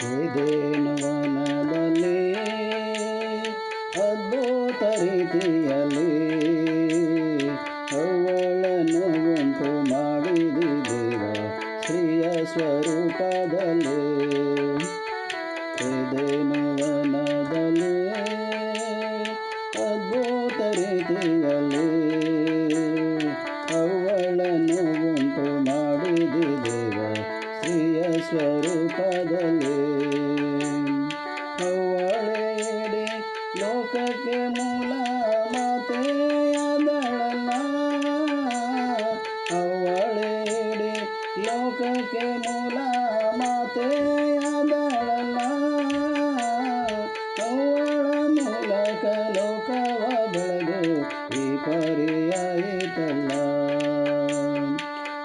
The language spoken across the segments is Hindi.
ಏದೇನು ವನದಲ್ಲಿ ಅದ್ಭುತ ರೀತಿಯಲ್ಲಿ ಅವಳನ್ನು ಉಂಟು ಮಾಡಿದಿ ದೇವ ಸ್ತ್ರೀಯ ಸ್ವರೂಪದಲ್ಲಿ. ಏದೇನು ವನದಲ್ಲಿ ಅದ್ಭುತ ರೀತಿಯಲ್ಲಿ ಅವಳನ್ನು ಉಂಟು ಮಾಡಿದಿ ದೇವ ಸ್ತ್ರೀಯ ಸ್ವರೂಪದಲ್ಲಿ. ಅವಳೇ ಇಡೀ ಲೋಕಕ್ಕೆ ಮೂಲ ಮಾತೆಯಾದಳಲ್ಲ. ಅವಳೇ ಇಡೀ ಲೋಕಕ್ಕೆ ಮೂಲ ಮಾತೆಯಾದಳಲ್ಲ. ಅವಳ ಮೂಲಕ ಲೋಕವ ಬೆಳೆದು ಈ ಪರಿಯಾಯಿತಲ್ಲ.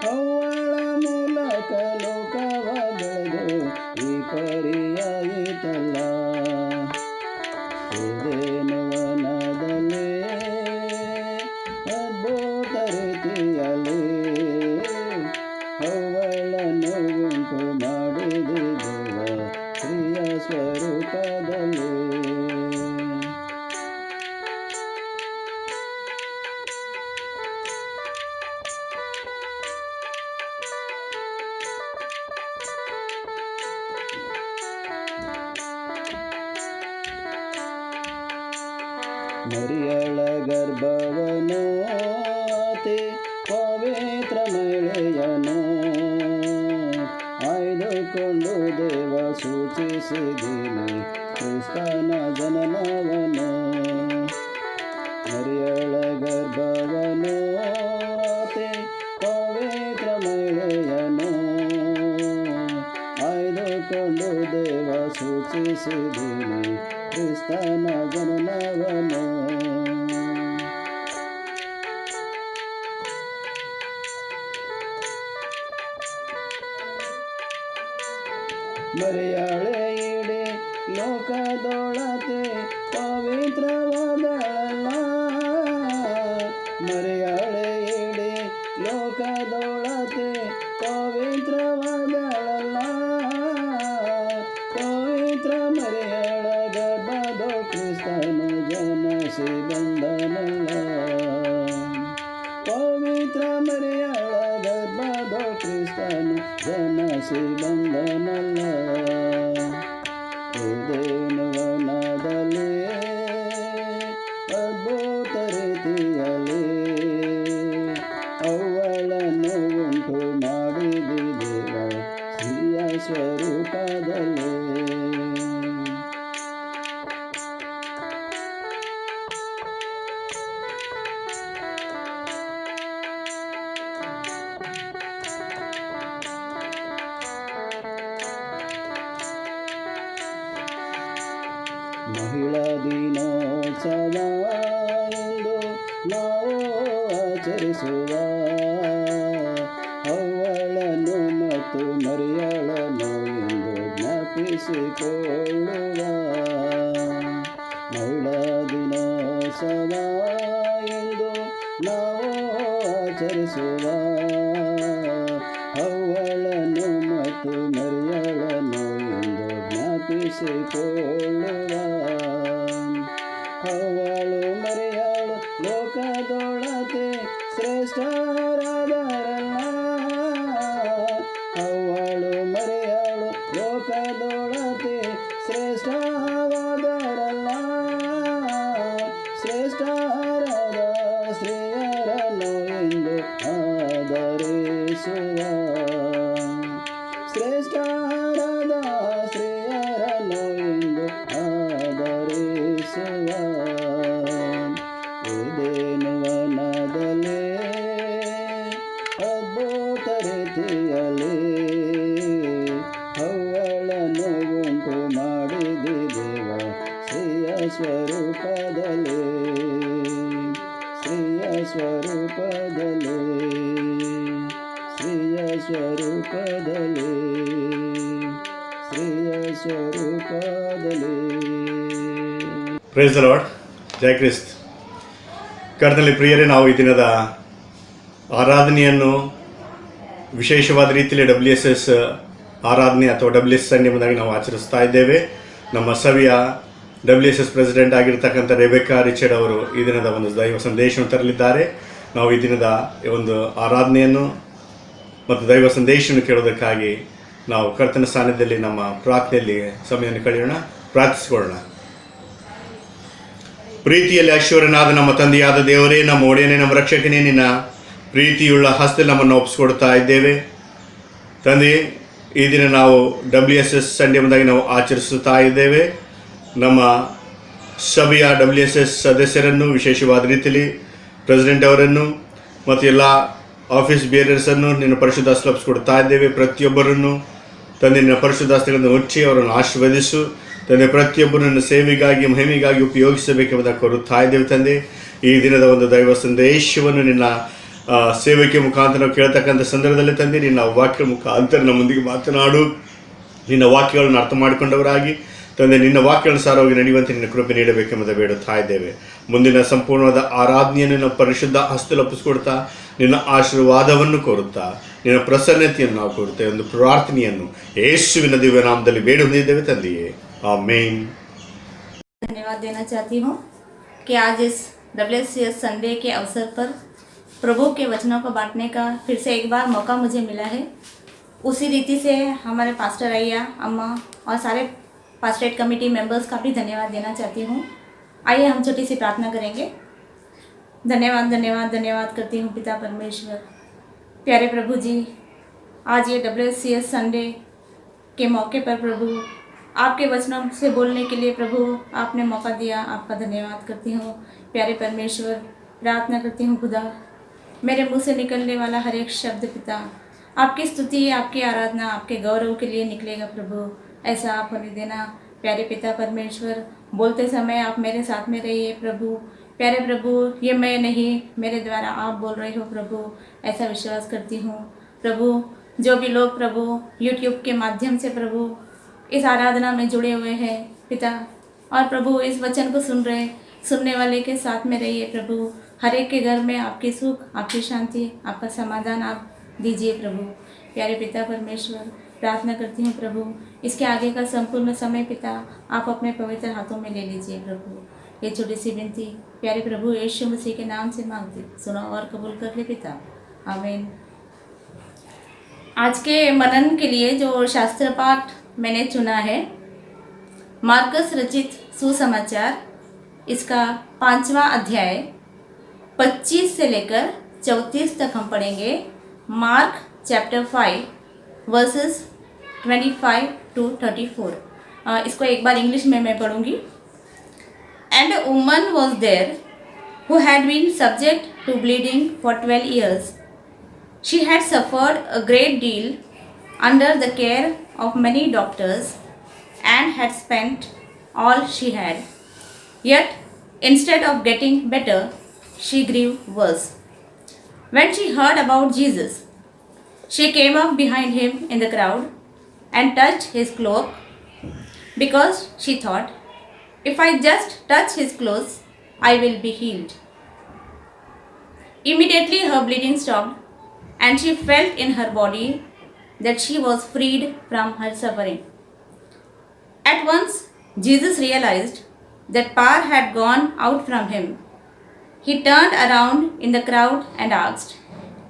ಅವಳ ಮೂಲಕ ಲೋಕವ ಬೆಳೆದು ಈ ಪರಿಯಾಯಿತಲ್ಲ. ಏದೇನು ವನದಲ್ಲಿ ಅದ್ಭುತ ರೀತಿಯಲ್ಲಿ ಅವಳನ್ನು ಉಂಟು ಮಾಡಿದಿ ದೇವ ಸ್ತ್ರೀಯ ಸ್ವರೂಪದಲ್ಲಿ. ಮರಿಯಳ ಗರ್ಭವನು ಅತಿ ಪವಿತ್ರ ಮಹಿಳೆಯನು ಆಯ್ದುಕೊಂಡು ದೇವ ಸೂಚಿಸಿದೀನಿ ಕ್ರಿಸ್ತನ ಜನನವನು. ಮರಿಯಳ ಗರ್ಭವನು ಅತಿ ಪವಿತ್ರ ಮಹಿಳೆಯನು ಆಯ್ದುಕೊಂಡು ದೇವ ಸೂಚಿಸಿದೀನಿ ಕ್ರಿಸ್ತನ ಜನನವನು. ಮರಿಯಾಳೆ ಇಡೀ ಲೋಕದೊಳತೆ ಪವಿತ್ರವಾದಳಲ್ಲ. ಮರಿಯಾಳೆ ಇಡೀ ಲೋಕದೊಳತೆ ಪವಿತ್ರವಾದಳಲ್ಲ. ಪವಿತ್ರ ಮರಿಯಾಳ ಗರ್ಭದೊ ಕ್ರಿಸ್ತನು ಜನಸಿ ಬಂದನಲ್ಲ. ಪವಿತ್ರ ಮರಿಯಾಳ ಗರ್ಭದೊ ಕ್ರಿಸ್ತನು ಜನಸಿ ಬಂದನಲ್ಲ. ಏದೇನು ವನದಲ್ಲಿ ಅದ್ಭುತ ರೀತಿಯಲ್ಲಿ ಅವಳನ್ನು ಉಂಟು ಮಾಡಿದಿ ದೇವ ಸ್ತ್ರೀಯ ಸ್ವರೂಪದಲ್ಲಿ. ಮಹಿಳಾ ದಿನೋತ್ಸವ ಎಂದು ನಾವು ಆಚರಿಸುವ ಅವಳನ್ನು ಮತ್ತು ಮರಿಯಳನ್ನು ಎಂದು ಜ್ಞಾಪಿಸಿಕೊಳ್ಳುವ. ಮಹಿಳಾ ದಿನೋತ್ಸವ ಎಂದು ನಾವು ಆಚರಿಸುವ ಅವಳನ್ನು ಮತ್ತು ಮರಿಯಳನ್ನು ಎಂದು ಜ್ಞಾಪಿಸಿಕೊಳ್ಳುವ. ಅವಳು ಮರಿಯಳು ಲೋಕದೊಳತೆ ಶ್ರೇಷ್ಠರಾದರಲ್ಲ. ಅವಳು ಮರಿಯಳು ಲೋಕದೊಳತೆ ಶ್ರೇಷ್ಠವಾದರಲ್ಲ. ಶ್ರೇಷ್ಠರಾದ ಸ್ತ್ರೀಯರನ್ನು ಎಂದು ಆದರಿಸುವ. ಶ್ರೇಷ್ಠರಾದ ಸ್ತ್ರೀಯರನ್ನು ಎಂದು ಆದರಿಸುವ. ಏದೇನು ವನದಲ್ಲಿ ಅದ್ಭುತ ರೀತಿಯಲ್ಲಿ ಅವಳನ್ನು ಉಂಟು ಮಾಡಿದಿ ದೇವ ಸ್ತ್ರೀಯ ಸ್ವರೂಪದಲ್ಲಿ. ಸ್ತ್ರೀಯ ಸ್ವರೂಪದಲ್ಲಿ. ಸ್ತ್ರೀಯ ಸ್ವರೂಪದಲ್ಲಿ. ಸ್ತ್ರೀಯ ಸ್ವರೂಪದಲ್ಲಿ. Praise the Lord. ಜಯ ಕ್ರಿಸ್ತ್. ಕರ್ತನಲ್ಲಿ ಪ್ರಿಯರೇ, ನಾವು ಈ ದಿನದ ಆರಾಧನೆಯನ್ನು ವಿಶೇಷವಾದ ರೀತಿಯಲ್ಲಿ WSS ಆರಾಧನೆ ಅಥವಾ WS ಸಂಡೇ ಎಂಬುದಾಗಿ ನಾವು ಆಚರಿಸ್ತಾ ಇದ್ದೇವೆ. ನಮ್ಮ ಸಭೆಯ WSS ಪ್ರೆಸಿಡೆಂಟ್ ಆಗಿರ್ತಕ್ಕಂಥ ರೆಬೆಕಾ ರಿಚರ್ಡ್ ಅವರು ಈ ದಿನದ ಒಂದು ದೈವ ಸಂದೇಶವನ್ನು ತರಲಿದ್ದಾರೆ. ನಾವು ಈ ದಿನದ ಒಂದು ಆರಾಧನೆಯನ್ನು ಮತ್ತು ದೈವ ಸಂದೇಶವನ್ನು ಕೇಳೋದಕ್ಕಾಗಿ ನಾವು ಕರ್ತನ ಸ್ಥಾನದಲ್ಲಿ ನಮ್ಮ ಪ್ರಾರ್ಥನೆಯಲ್ಲಿ ಸಮಯವನ್ನು ಕಳೆಯೋಣ, ಪ್ರಾರ್ಥಿಸಿಕೊಳ್ಳೋಣ. ಪ್ರೀತಿಯಲ್ಲಿ ಐಶ್ವರ್ಯನಾದ ನಮ್ಮ ತಂದೆಯಾದ ದೇವರೇ, ನಮ್ಮ ಒಡೆಯನೇ, ನಮ್ಮ ರಕ್ಷಕನೇ, ನಿನ್ನ ಪ್ರೀತಿಯುಳ್ಳ ಹಸ್ತದಲ್ಲಿ ನಮ್ಮನ್ನು ಒಪ್ಪಿಸ್ಕೊಡ್ತಾ ಇದ್ದೇವೆ ತಂದೆ. ಈ ದಿನ ನಾವು WSS ಸಂಡೇ ಎಂಬುದಾಗಿ ನಾವು ಆಚರಿಸುತ್ತಾ ಇದ್ದೇವೆ. ನಮ್ಮ ಸಭೆಯ WSS ಸದಸ್ಯರನ್ನು, ವಿಶೇಷವಾದ ರೀತಿಯಲ್ಲಿ ಪ್ರೆಸಿಡೆಂಟ್ ಅವರನ್ನು ಮತ್ತು ಎಲ್ಲ ಆಫೀಸ್ ಬೇರರ್ಸನ್ನು ನಿನ್ನ ಪರಿಶುದ್ಧ ಒಪ್ಪಿಸ್ಕೊಡ್ತಾ ಇದ್ದೇವೆ. ಪ್ರತಿಯೊಬ್ಬರನ್ನು ತಂದೆ ನಿನ್ನ ಪರಿಶುದ್ಧ ಹಸ್ತಗಳನ್ನು ಹೊಚ್ಚಿ ಅವರನ್ನು ಆಶೀರ್ವದಿಸು ತಂದೆ. ಪ್ರತಿಯೊಬ್ಬರನ್ನು ಸೇವೆಗಾಗಿ ಮಹಿಮೆಗಾಗಿ ಉಪಯೋಗಿಸಬೇಕೆಂಬುದಾಗಿ ಕೋರುತ್ತಾ ಇದ್ದೇವೆ ತಂದೆ. ಈ ದಿನದ ಒಂದು ದೈವ ಸಂದೇಶವನ್ನು ನಿನ್ನ ಸೇವಕ್ಕೆ ಮುಖಾಂತರ ನಾವು ಕೇಳ್ತಕ್ಕಂಥ ಸಂದರ್ಭದಲ್ಲಿ ತಂದೆ, ನಿನ್ನ ವಾಕ್ಯ ಮುಖಾಂತರ ನಮ್ಮೊಂದಿಗೆ ಮಾತನಾಡು. ನಿನ್ನ ವಾಕ್ಯಗಳನ್ನು ಅರ್ಥ ಮಾಡಿಕೊಂಡವರಾಗಿ ತಂದೆ ನಿನ್ನ ವಾಕ್ಯಗಳನ್ನು ಸಾರವಾಗಿ ನಡೆಯುವಂತೆ ನಿನ್ನ ಕೃಪೆ ನೀಡಬೇಕೆಂಬುದು ಬೇಡುತ್ತಾ ಇದ್ದೇವೆ. ಮುಂದಿನ ಸಂಪೂರ್ಣವಾದ ಆರಾಧನೆಯನ್ನು ನಮ್ಮ ಪರಿಶುದ್ಧ ಹಸ್ತದಲ್ಲಿ ಒಪ್ಪಿಸ್ಕೊಡ್ತಾ ನಿನ್ನ ಆಶೀರ್ವಾದವನ್ನು ಕೋರುತ್ತಾ ನಿನ್ನ ಪ್ರಸನ್ನತೆಯನ್ನು ನಾವು ಕೋರುತ್ತೇವೆ. ಒಂದು ಪ್ರಾರ್ಥನೆಯನ್ನು ಯೇಸುವಿನ ದಿವ್ಯ ನಾಮದಲ್ಲಿ ಬೇಡಿ ಹೊಂದಿದ್ದೇವೆ ತಂದೆಯೇ, ಆಮೇನ್. धन्यवाद देना चाहती हूँ कि आज इस WSS संडे के अवसर पर प्रभु के वचनों को बांटने का फिर से एक बार मौका मुझे मिला है. उसी रीति से हमारे पास्टर अय्या, अम्मा और सारे पास्टरेट कमेटी मेंबर्स का भी धन्यवाद देना चाहती हूँ. आइए हम छोटी सी प्रार्थना करेंगे. धन्यवाद धन्यवाद धन्यवाद करती हूँ पिता परमेश्वर. प्यारे प्रभु जी, आज ये WSS संडे के मौके पर प्रभु आपके वचनों से बोलने के लिए प्रभु आपने मौका दिया, आपका धन्यवाद करती हूँ. प्यारे परमेश्वर, प्रार्थना करती हूँ खुदा, मेरे मुंह से निकलने वाला हर एक शब्द पिता आपकी स्तुति, आपकी आराधना, आपके गौरव के लिए निकलेगा प्रभु. ऐसा आप होने देना. प्यारे पिता परमेश्वर, बोलते समय आप मेरे साथ में रहिए प्रभु. प्यारे प्रभु, ये मैं नहीं, मेरे द्वारा आप बोल रहे हो प्रभु, ऐसा विश्वास करती हूँ प्रभु. जो भी लोग प्रभु YouTube के माध्यम से प्रभु इस आराधना में जुड़े हुए हैं पिता, और प्रभु इस वचन को सुनने वाले के साथ में रहिए प्रभु. हर एक के घर में आपकी सुख, आपकी शांति, आपका समाधान आप दीजिए प्रभु. प्यारे पिता परमेश्वर, प्रार्थना करती हूँ प्रभु, इसके आगे का संपूर्ण समय पिता आप अपने पवित्र हाथों में ले लीजिए प्रभु. ये छोटी सी विनती प्यारे प्रभु यीशु मसीह के नाम से मांगती, सुनो और कबूल कर ले पिता, आमीन. आज के मनन के लिए जो शास्त्र पाठ मैंने चुना है, मार्कस रचित सुसमाचार, इसका 5वां अध्याय 25 से लेकर 34 तक हम पढ़ेंगे. Mark chapter 5 verses 25 to 34. इसको एक बार इंग्लिश में मैं पढ़ूंगी. And a woman was there who had been subject to bleeding for 12 years. She had suffered a great deal under the care of many doctors and had spent all she had. Yet, instead of getting better, she grew worse. When she heard about Jesus, she came up behind him in the crowd and touched his cloak, because she thought, if I just touch his clothes, I will be healed. Immediately her bleeding stopped, and she felt in her body that she was freed from her suffering. At once, Jesus realized that power had gone out from him. He turned around in the crowd and asked,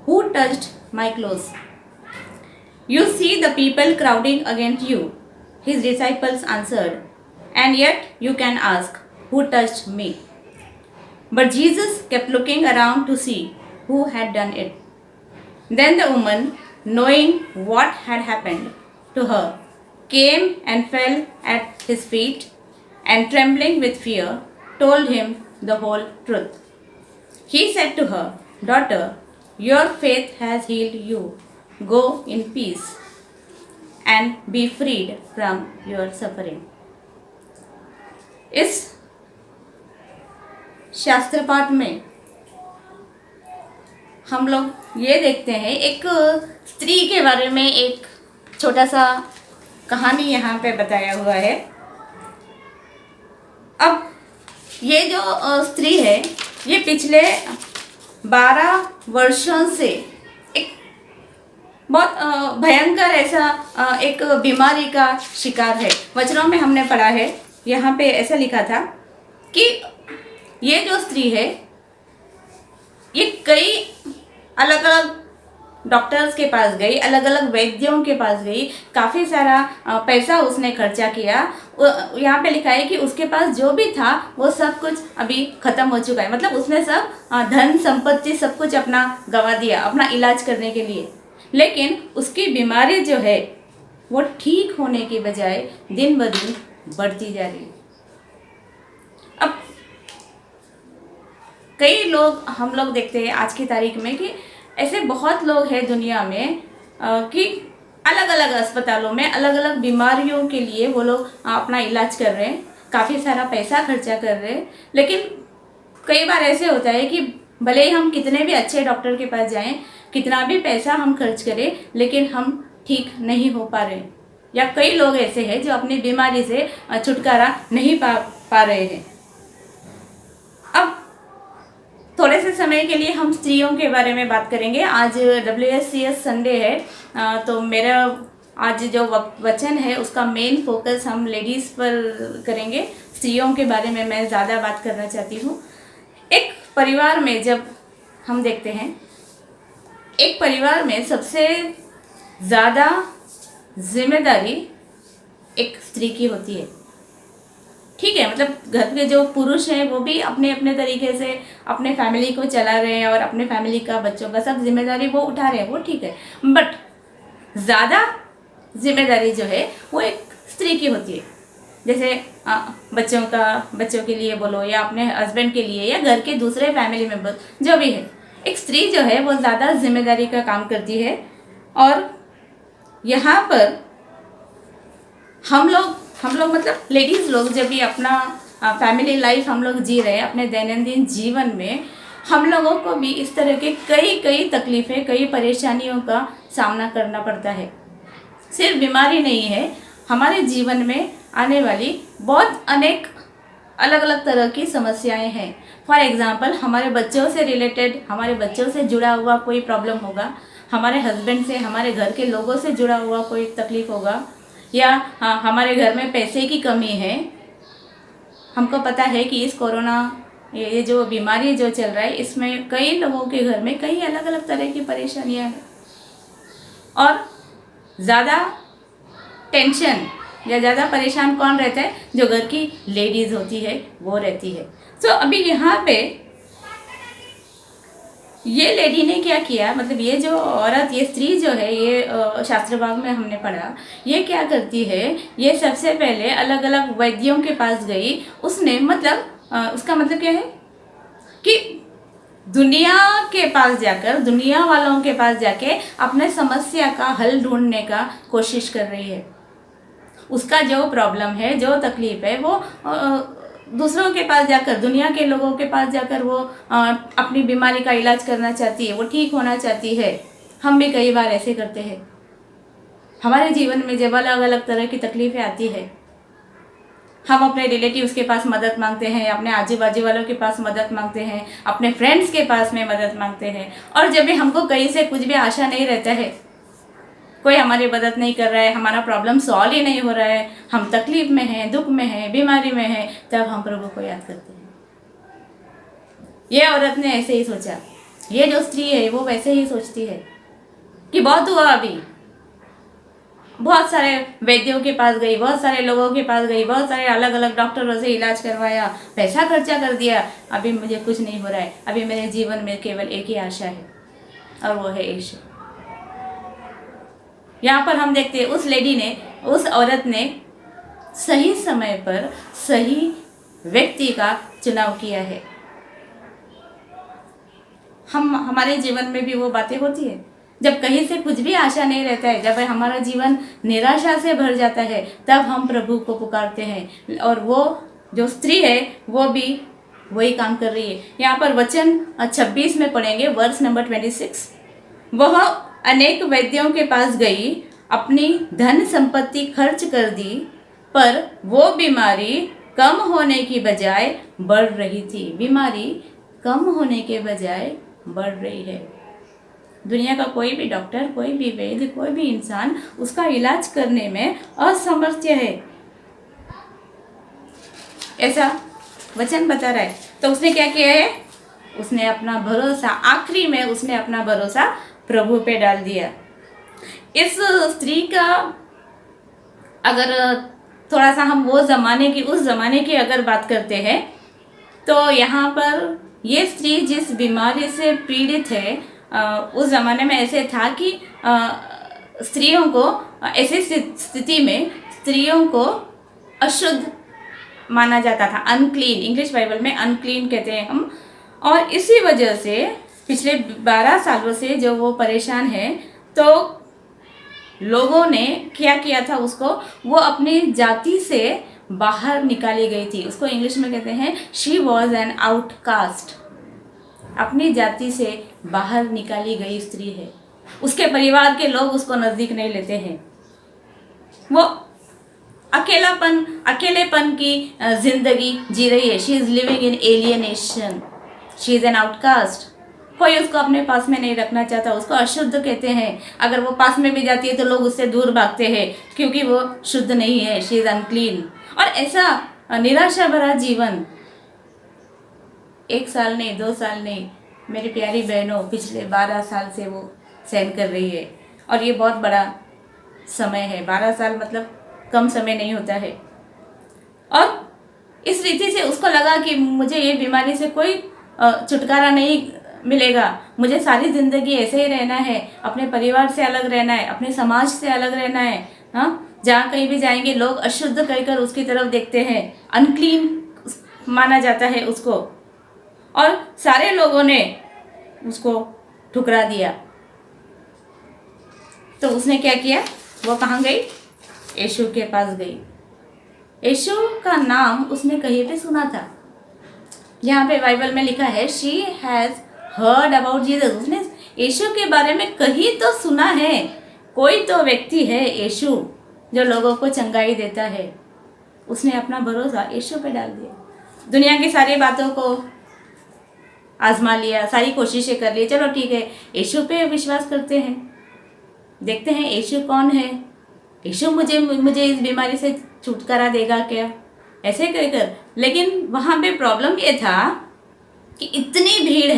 "Who touched my clothes?" "You see the people crowding against you," his disciples answered, "and yet you can ask, 'Who touched me?'" But Jesus kept looking around to see who had done it. Then the woman, knowing what had happened to her, came and fell at his feet, and trembling with fear, told him the whole truth. He said to her, "Daughter, your faith has healed you. Go in peace and be freed from your suffering." इस शास्त्र पाठ में हम लोग ये देखते हैं, एक स्त्री के बारे में एक छोटा सा कहानी यहाँ पे बताया हुआ है. अब ये जो स्त्री है, ये पिछले 12 वर्षों से एक बहुत भयंकर ऐसा एक बीमारी का शिकार है। वचनों में हमने पढ़ा है, यहाँ पे ऐसा लिखा था कि ये जो स्त्री है ये कई अलग अलग डॉक्टर्स के पास गई, अलग अलग वैद्यों के पास गई, काफ़ी सारा पैसा उसने खर्चा किया। यहाँ पे लिखा है कि उसके पास जो भी था वो सब कुछ अभी ख़त्म हो चुका है। मतलब उसने सब धन संपत्ति सब कुछ अपना गंवा दिया अपना इलाज करने के लिए, लेकिन उसकी बीमारी जो है वो ठीक होने की बजाय दिन ब दिन बढ़ती जा रही है। अब कई लोग हम लोग देखते हैं आज की तारीख में कि ऐसे बहुत लोग हैं दुनिया में कि अलग अलग अस्पतालों में अलग अलग बीमारियों के लिए वो लोग अपना इलाज कर रहे हैं, काफ़ी सारा पैसा खर्चा कर रहे हैं। लेकिन कई बार ऐसे होता है कि भले ही हम कितने भी अच्छे डॉक्टर के पास जाएं, कितना भी पैसा हम खर्च करें, लेकिन हम ठीक नहीं हो पा रहे। या कई लोग ऐसे हैं जो अपनी बीमारी से छुटकारा नहीं पा रहे हैं। अब थोड़े से समय के लिए हम स्त्रियों के बारे में बात करेंगे। आज WSCS संडे है, तो मेरा आज जो वचन है उसका मेन फोकस हम लेडीज़ पर करेंगे। स्त्रियों के बारे में मैं ज़्यादा बात करना चाहती हूँ। एक परिवार में जब हम देखते हैं, एक परिवार में सबसे ज़्यादा जिम्मेदारी एक स्त्री की होती है। ठीक है, मतलब घर के जो पुरुष हैं वो भी अपने अपने तरीके से अपने फैमिली को चला रहे हैं और अपने फैमिली का बच्चों का सब जिम्मेदारी वो उठा रहे हैं, वो ठीक है। बट ज़्यादा जिम्मेदारी जो है वो एक स्त्री की होती है। जैसे बच्चों के लिए बोलो या अपने हस्बैंड के लिए या घर के दूसरे फैमिली मेम्बर जो भी है, एक स्त्री जो है वो ज़्यादा जिम्मेदारी का काम करती है। और यहाँ पर हम लोग मतलब लेडीज़ लोग जब भी अपना फैमिली लाइफ हम लोग जी रहे हैं अपने दैनंदिन जीवन में, हम लोगों को भी इस तरह के कई तकलीफ़ें, कई परेशानियों का सामना करना पड़ता है। सिर्फ बीमारी नहीं है, हमारे जीवन में आने वाली बहुत अनेक अलग अलग तरह की समस्याएं हैं। फॉर एग्ज़ाम्पल, हमारे बच्चों से रिलेटेड, हमारे बच्चों से जुड़ा हुआ कोई प्रॉब्लम होगा, हमारे हस्बैंड से, हमारे घर के लोगों से जुड़ा हुआ कोई तकलीफ़ होगा, या हमारे घर में पैसे की कमी है। हमको पता है कि इस कोरोना ये जो बीमारी जो चल रहा है इसमें कई लोगों के घर में कई अलग अलग तरह की परेशानियां हैं। और ज़्यादा टेंशन या ज़्यादा परेशान कौन रहता है? जो घर की लेडीज़ होती है वो रहती है। तो अभी यहाँ पे ये लेडी ने क्या किया, मतलब ये जो औरत, ये स्त्री जो है, ये शास्त्र भाग में हमने पढ़ा, ये क्या करती है, ये सबसे पहले अलग अलग वैद्यों के पास गई। उसने मतलब उसका मतलब क्या है कि दुनिया के पास जाकर, दुनिया वालों के पास जाके अपने समस्या का हल ढूंढने का कोशिश कर रही है। उसका जो प्रॉब्लम है, जो तकलीफ़ है, वो दूसरों के पास जाकर, दुनिया के लोगों के पास जाकर वो अपनी बीमारी का इलाज करना चाहती है, वो ठीक होना चाहती है। हम भी कई बार ऐसे करते हैं। हमारे जीवन में जब अलग अलग तरह की तकलीफ़ें आती है, हम अपने रिलेटिव्स के पास मदद मांगते हैं, अपने आजू बाजू वालों के पास मदद मांगते हैं, अपने फ्रेंड्स के पास में मदद मांगते हैं। और जब भी हमको कहीं से कुछ भी आशा नहीं रहता है, कोई हमारी मदद नहीं कर रहा है, हमारा प्रॉब्लम सॉल्व ही नहीं हो रहा है, हम तकलीफ में हैं, दुख में हैं, बीमारी में हैं, तब हम प्रभु को याद करते हैं। ये औरत ने ऐसे ही सोचा, ये जो स्त्री है वो वैसे ही सोचती है कि बहुत हुआ, अभी बहुत सारे वैद्यों के पास गई, बहुत सारे लोगों के पास गई, बहुत सारे अलग अलग डॉक्टरों से इलाज करवाया, पैसा खर्चा कर दिया, अभी मुझे कुछ नहीं हो रहा है। अभी मेरे जीवन में केवल एक ही आशा है और वो है यीशु। यहाँ पर हम देखते हैं उस लेडी ने, उस औरत ने सही समय पर सही व्यक्ति का चुनाव किया है। हमारे जीवन में भी वो बातें होती है, जब कहीं से कुछ भी आशा नहीं रहता है, जब हमारा जीवन निराशा से भर जाता है, तब हम प्रभु को पुकारते हैं। और वो जो स्त्री है वो भी वही काम कर रही है। यहाँ पर वचन 26 में पढ़ेंगे, वर्स नंबर 26। वह अनेक वैद्यों के पास गई, अपनी धन संपत्ति खर्च कर दी, पर वो बीमारी कम होने की बजाय बढ़ रही थी। बीमारी कम होने के बजाय बढ़ रही है। दुनिया का कोई भी डॉक्टर, कोई भी वैद्य, कोई भी इंसान उसका इलाज करने में असमर्थ्य है, ऐसा वचन बता रहा है। तो उसने क्या किया है, उसने अपना भरोसा, आखिरी में उसने अपना भरोसा प्रभु पे डाल दिया। इस स्त्री का अगर थोड़ा सा हम वो ज़माने की, उस ज़माने की अगर बात करते हैं तो यहाँ पर ये स्त्री जिस बीमारी से पीड़ित है, उस ज़माने में ऐसे था कि स्त्रियों को, ऐसी स्थिति में स्त्रियों को अशुद्ध माना जाता था, अनक्लीन, इंग्लिश बाइबल में अनक्लीन कहते हैं हम। और इसी वजह से पिछले 12 सालों से जो वो परेशान है, तो लोगों ने क्या किया था उसको, वो अपनी जाति से बाहर निकाली गई थी। उसको इंग्लिश में कहते हैं शी वॉज एन आउटकास्ट, अपनी जाति से बाहर निकाली गई स्त्री है। उसके परिवार के लोग उसको नज़दीक नहीं लेते हैं, वो अकेलेपन की जिंदगी जी रही है। She is living in alienation, she is an outcast. कोई उसको अपने पास में नहीं रखना चाहता, उसको अशुद्ध कहते हैं। अगर वो पास में भी जाती है तो लोग उससे दूर भागते हैं क्योंकि वो शुद्ध नहीं है, शी इज़ अनक्लीन। और ऐसा निराशा भरा जीवन 1 साल नहीं, 2 साल नहीं, मेरी प्यारी बहनों, पिछले 12 साल से वो सहन कर रही है। और ये बहुत बड़ा समय है, 12 साल मतलब कम समय नहीं होता है। और इस रीति से उसको लगा कि मुझे ये बीमारी से कोई छुटकारा नहीं मिलेगा, मुझे सारी ज़िंदगी ऐसे ही रहना है, अपने परिवार से अलग रहना है, अपने समाज से अलग रहना है। हाँ, जहाँ कहीं भी जाएंगे लोग अशुद्ध कहकर उसकी तरफ देखते हैं, अनक्लीन माना जाता है उसको। और सारे लोगों ने उसको ठुकरा दिया। तो उसने क्या किया, वो कहाँ गई, यीशु के पास गई। यीशु का नाम उसने कहीं पे सुना था, यहाँ पे बाइबल में लिखा है she has heard about Jesus. उसने यीशु के बारे में कहीं तो सुना है, कोई तो व्यक्ति है यीशु जो लोगों को चंगाई देता है। उसने अपना भरोसा यीशु पे डाल दिया, दुनिया की सारी बातों को आजमा लिया, सारी कोशिशें कर ली, चलो ठीक है यीशु पे विश्वास करते हैं, देखते हैं यीशु कौन है, यीशु मुझे इस बीमारी से छुटकारा देगा क्या, ऐसे कहकर। लेकिन वहाँ पे प्रॉब्लम ये था कि इतनी भीड़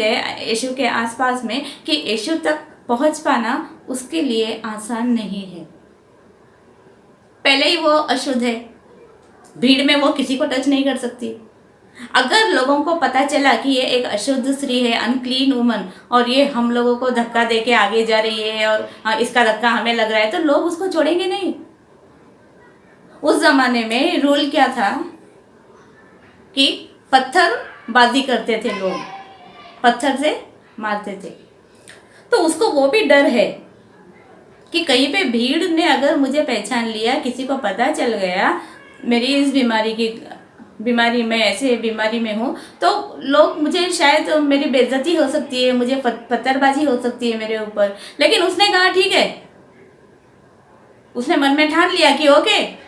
है यीशु के आसपास में कि यीशु तक पहुँच पाना उसके लिए आसान नहीं है। पहले ही वो अशुद्ध है, भीड़ में वो किसी को टच नहीं कर सकती। अगर लोगों को पता चला कि ये एक अशुद्ध स्त्री है, अनक्लीन वुमन, और ये हम लोगों को धक्का दे के आगे जा रही है और इसका धक्का हमें लग रहा है, तो लोग उसको छोड़ेंगे नहीं। उस जमाने में रूल क्या था कि पत्थरबाजी करते थे लोग, पत्थर से मारते थे। तो उसको वो भी डर है कि कहीं पे भीड़ ने अगर मुझे पहचान लिया, किसी को पता चल गया मेरी इस बीमारी में, ऐसे बीमारी में हूँ, तो लोग मुझे शायद मेरी बेइज्जती हो सकती है, मुझे पत्थरबाजी हो सकती है मेरे ऊपर। लेकिन उसने कहा ठीक है, उसने मन में ठान लिया कि ओके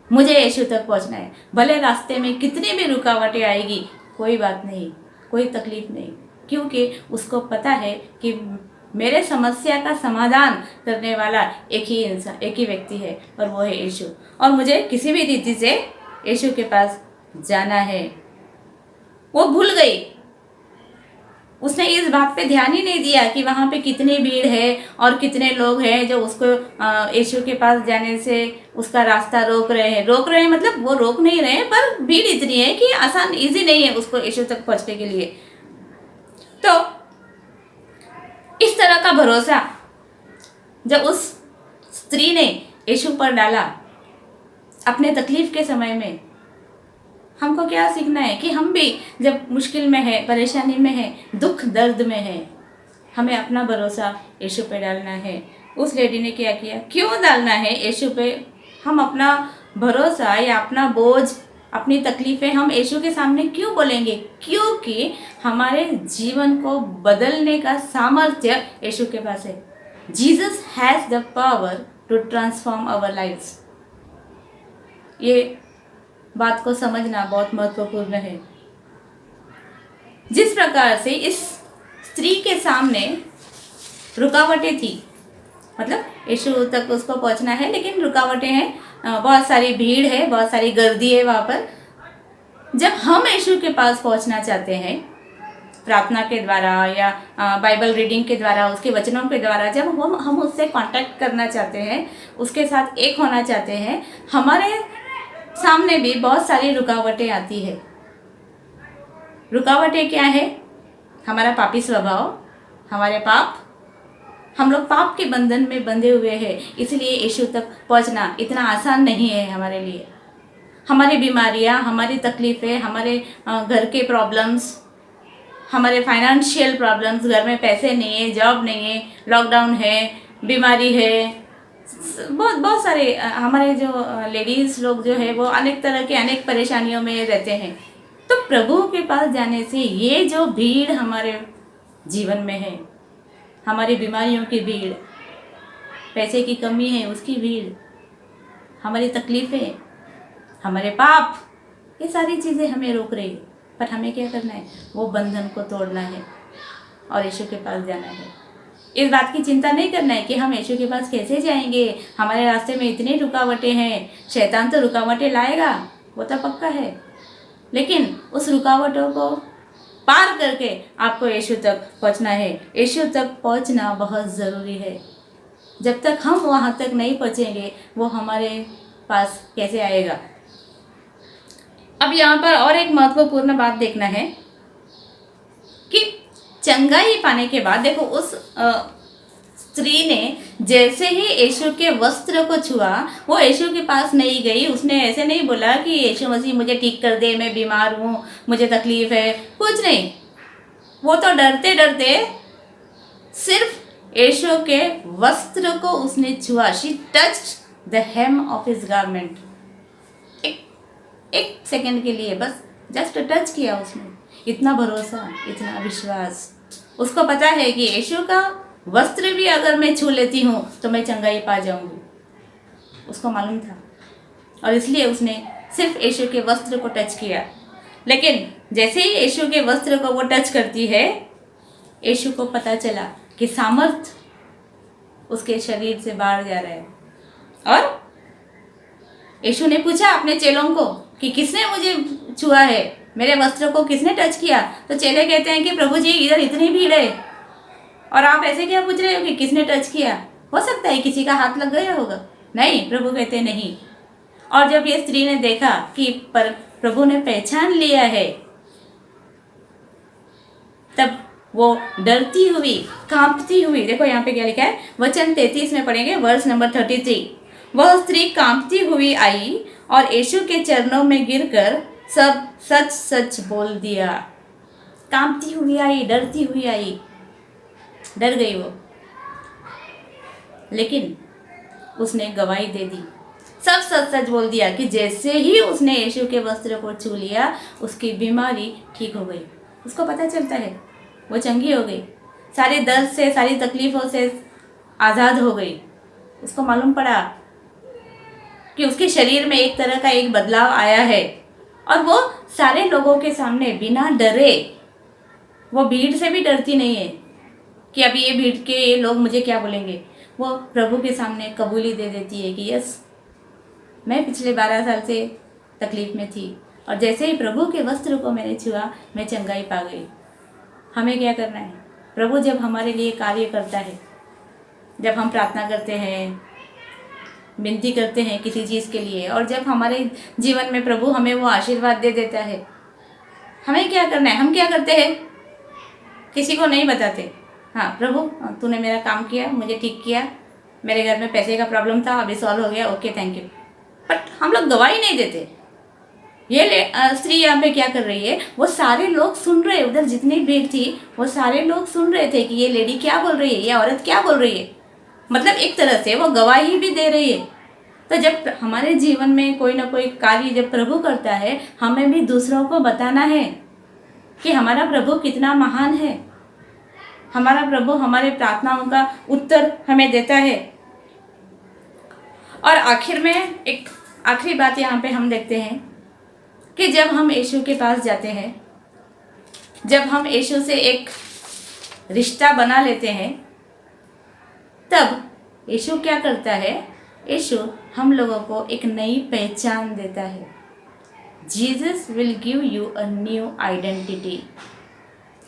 मुझे यीशु तक पहुँचना है, भले रास्ते में कितनी भी रुकावटें आएगी, कोई बात नहीं, कोई तकलीफ नहीं, क्योंकि उसको पता है कि मेरे समस्या का समाधान करने वाला एक ही इंसान, एक ही व्यक्ति है, और वो है यीशु। और मुझे किसी भी रीति से यीशु के पास जाना है। वो भूल गई, उसने इस बात पे ध्यान ही नहीं दिया कि वहाँ पे कितनी भीड़ है और कितने लोग हैं जो उसको यीशु के पास जाने से उसका रास्ता रोक रहे हैं। मतलब वो रोक नहीं रहे हैं, पर भीड़ इतनी है कि आसान, इजी नहीं है उसको यीशु तक पहुँचने के लिए। तो इस तरह का भरोसा जब उस स्त्री ने यीशु पर डाला अपने तकलीफ के समय में, हमको क्या सीखना है कि हम भी जब मुश्किल में है, परेशानी में है, दुख दर्द में है, हमें अपना भरोसा यीशु पे डालना है। उस लेडी ने क्या किया, क्यों डालना है यीशु पे? हम अपना भरोसा या अपना बोझ, अपनी तकलीफ़ें हम यीशु के सामने क्यों बोलेंगे? क्योंकि हमारे जीवन को बदलने का सामर्थ्य यीशु के पास है। Jesus has the power to transform our lives. ये बात को समझना बहुत महत्वपूर्ण है। जिस प्रकार से इस स्त्री के सामने रुकावटें थी, मतलब यीशु तक उसको पहुंचना है लेकिन रुकावटें हैं, बहुत सारी भीड़ है, बहुत सारी गर्दी है वहाँ पर। जब हम यीशु के पास पहुंचना चाहते हैं प्रार्थना के द्वारा या बाइबल रीडिंग के द्वारा, उसके वचनों के द्वारा, जब हम उससे कांटेक्ट करना चाहते हैं, उसके साथ एक होना चाहते हैं, हमारे सामने भी बहुत सारी रुकावटें आती है। रुकावटें क्या है? हमारा पापी स्वभाव, हमारे पाप, हम लोग पाप के बंधन में बंधे हुए हैं, इसलिए यीशु तक पहुंचना इतना आसान नहीं है हमारे लिए। हमारी बीमारियां, हमारी तकलीफ़ें, हमारे घर के प्रॉब्लम्स, हमारे फाइनेंशियल प्रॉब्लम्स, घर में पैसे नहीं है, जॉब नहीं है, लॉकडाउन है, बीमारी है, बहुत सारे हमारे जो लेडीज़ लोग जो है वो अनेक तरह के अनेक परेशानियों में रहते हैं। तो प्रभु के पास जाने से ये जो भीड़ हमारे जीवन में है, हमारी बीमारियों की भीड़, पैसे की कमी है उसकी भीड़, हमारी तकलीफ़ें, हमारे पाप, ये सारी चीज़ें हमें रोक रही है। पर हमें क्या करना है? वो बंधन को तोड़ना है और यीशु के पास जाना है। इस बात की चिंता नहीं करना है कि हम यीशु के पास कैसे जाएंगे, हमारे रास्ते में इतनी रुकावटें हैं, शैतान तो रुकावटें लाएगा, वो तो पक्का है, लेकिन उस रुकावटों को पार करके आपको यीशु तक पहुंचना है। यीशु तक पहुंचना बहुत ज़रूरी है। जब तक हम वहाँ तक नहीं पहुँचेंगे वो हमारे पास कैसे आएगा? अब यहाँ पर और एक महत्वपूर्ण बात देखना है कि चंगाई पाने के बाद देखो उस स्त्री ने जैसे ही यीशु के वस्त्र को छुआ, वो यीशु के पास नहीं गई, उसने ऐसे नहीं बोला कि यीशु मसीह मुझे ठीक कर दे, मैं बीमार हूँ, मुझे तकलीफ़ है, कुछ नहीं। वो तो डरते डरते सिर्फ यीशु के वस्त्र को उसने छुआ। She touched the hem of his garment. एक सेकंड के लिए बस जस्ट टच किया उसने। इतना भरोसा, इतना विश्वास, उसको पता है कि यीशु का वस्त्र भी अगर मैं छू लेती हूँ तो मैं चंगाई पा जाऊँगी, उसको मालूम था, और इसलिए उसने सिर्फ यीशु के वस्त्र को टच किया। लेकिन जैसे ही यीशु के वस्त्र को वो टच करती है, यीशु को पता चला कि सामर्थ उसके शरीर से बाहर जा रहा है। और यीशु ने पूछा अपने चेलों को कि किसने मुझे छुआ है, मेरे वस्त्र को किसने टच किया? तो चेले कहते हैं कि प्रभु जी इधर इतनी भीड़ है और आप ऐसे क्या पूछ रहे हो कि किसने टच किया? हो सकता है किसी का हाथ लग गया होगा। नहीं, प्रभु कहते नहीं। और जब ये स्त्री ने देखा कि पर प्रभु ने पहचान लिया है, तब वो डरती हुई, कांपती हुई, देखो यहाँ पे क्या लिखा है, वचन 33 में पढ़ेंगे, वर्स नंबर 33। वह स्त्री कांपती हुई आई और यीशु के चरणों में गिरकर सब सच सच बोल दिया। कांपती हुई आई, डरती हुई आई, डर गई वो, लेकिन उसने गवाही दे दी, सब सच सच बोल दिया कि जैसे ही उसने यीशु के वस्त्र को छू लिया उसकी बीमारी ठीक हो गई। उसको पता चलता है वो चंगी हो गई, सारे दर्द से, सारी तकलीफ़ों से आज़ाद हो गई। उसको मालूम पड़ा कि उसके शरीर में एक तरह का एक बदलाव आया है, और वो सारे लोगों के सामने बिना डरे, वो भीड़ से भी डरती नहीं है कि अभी ये भीड़ के ये लोग मुझे क्या बोलेंगे। वो प्रभु के सामने कबूली दे देती है कि यस, मैं पिछले 12 साल से तकलीफ़ में थी और जैसे ही प्रभु के वस्त्र को मैंने छुआ मैं चंगाई पा गई। हमें क्या करना है? प्रभु जब हमारे लिए कार्य करता है, जब हम प्रार्थना करते हैं, विनती करते हैं किसी चीज़ के लिए, और जब हमारे जीवन में प्रभु हमें वो आशीर्वाद दे देता है, हमें क्या करना है? हम क्या करते हैं? किसी को नहीं बताते। हाँ प्रभु तूने मेरा काम किया, मुझे ठीक किया, मेरे घर में पैसे का प्रॉब्लम था, अभी सॉल्व हो गया, ओके थैंक यू। बट हम लोग गवाही नहीं देते। ये स्त्री यहाँ पे क्या कर रही है? वो सारे लोग सुन रहे, उधर जितनी भीड़ थी वो सारे लोग सुन रहे थे कि ये लेडी क्या बोल रही है, ये औरत क्या बोल रही है। मतलब एक तरह से वो गवाही भी दे रही है। तो जब हमारे जीवन में कोई ना कोई कार्य जब प्रभु करता है, हमें भी दूसरों को बताना है कि हमारा प्रभु कितना महान है, हमारा प्रभु हमारे प्रार्थनाओं का उत्तर हमें देता है। और आखिर में एक आखिरी बात यहाँ पे हम देखते हैं कि जब हम यीशु के पास जाते हैं, जब हम यीशु से एक रिश्ता बना लेते हैं, तब यीशु क्या करता है? यीशु हम लोगों को एक नई पहचान देता है। Jesus will give you a new identity.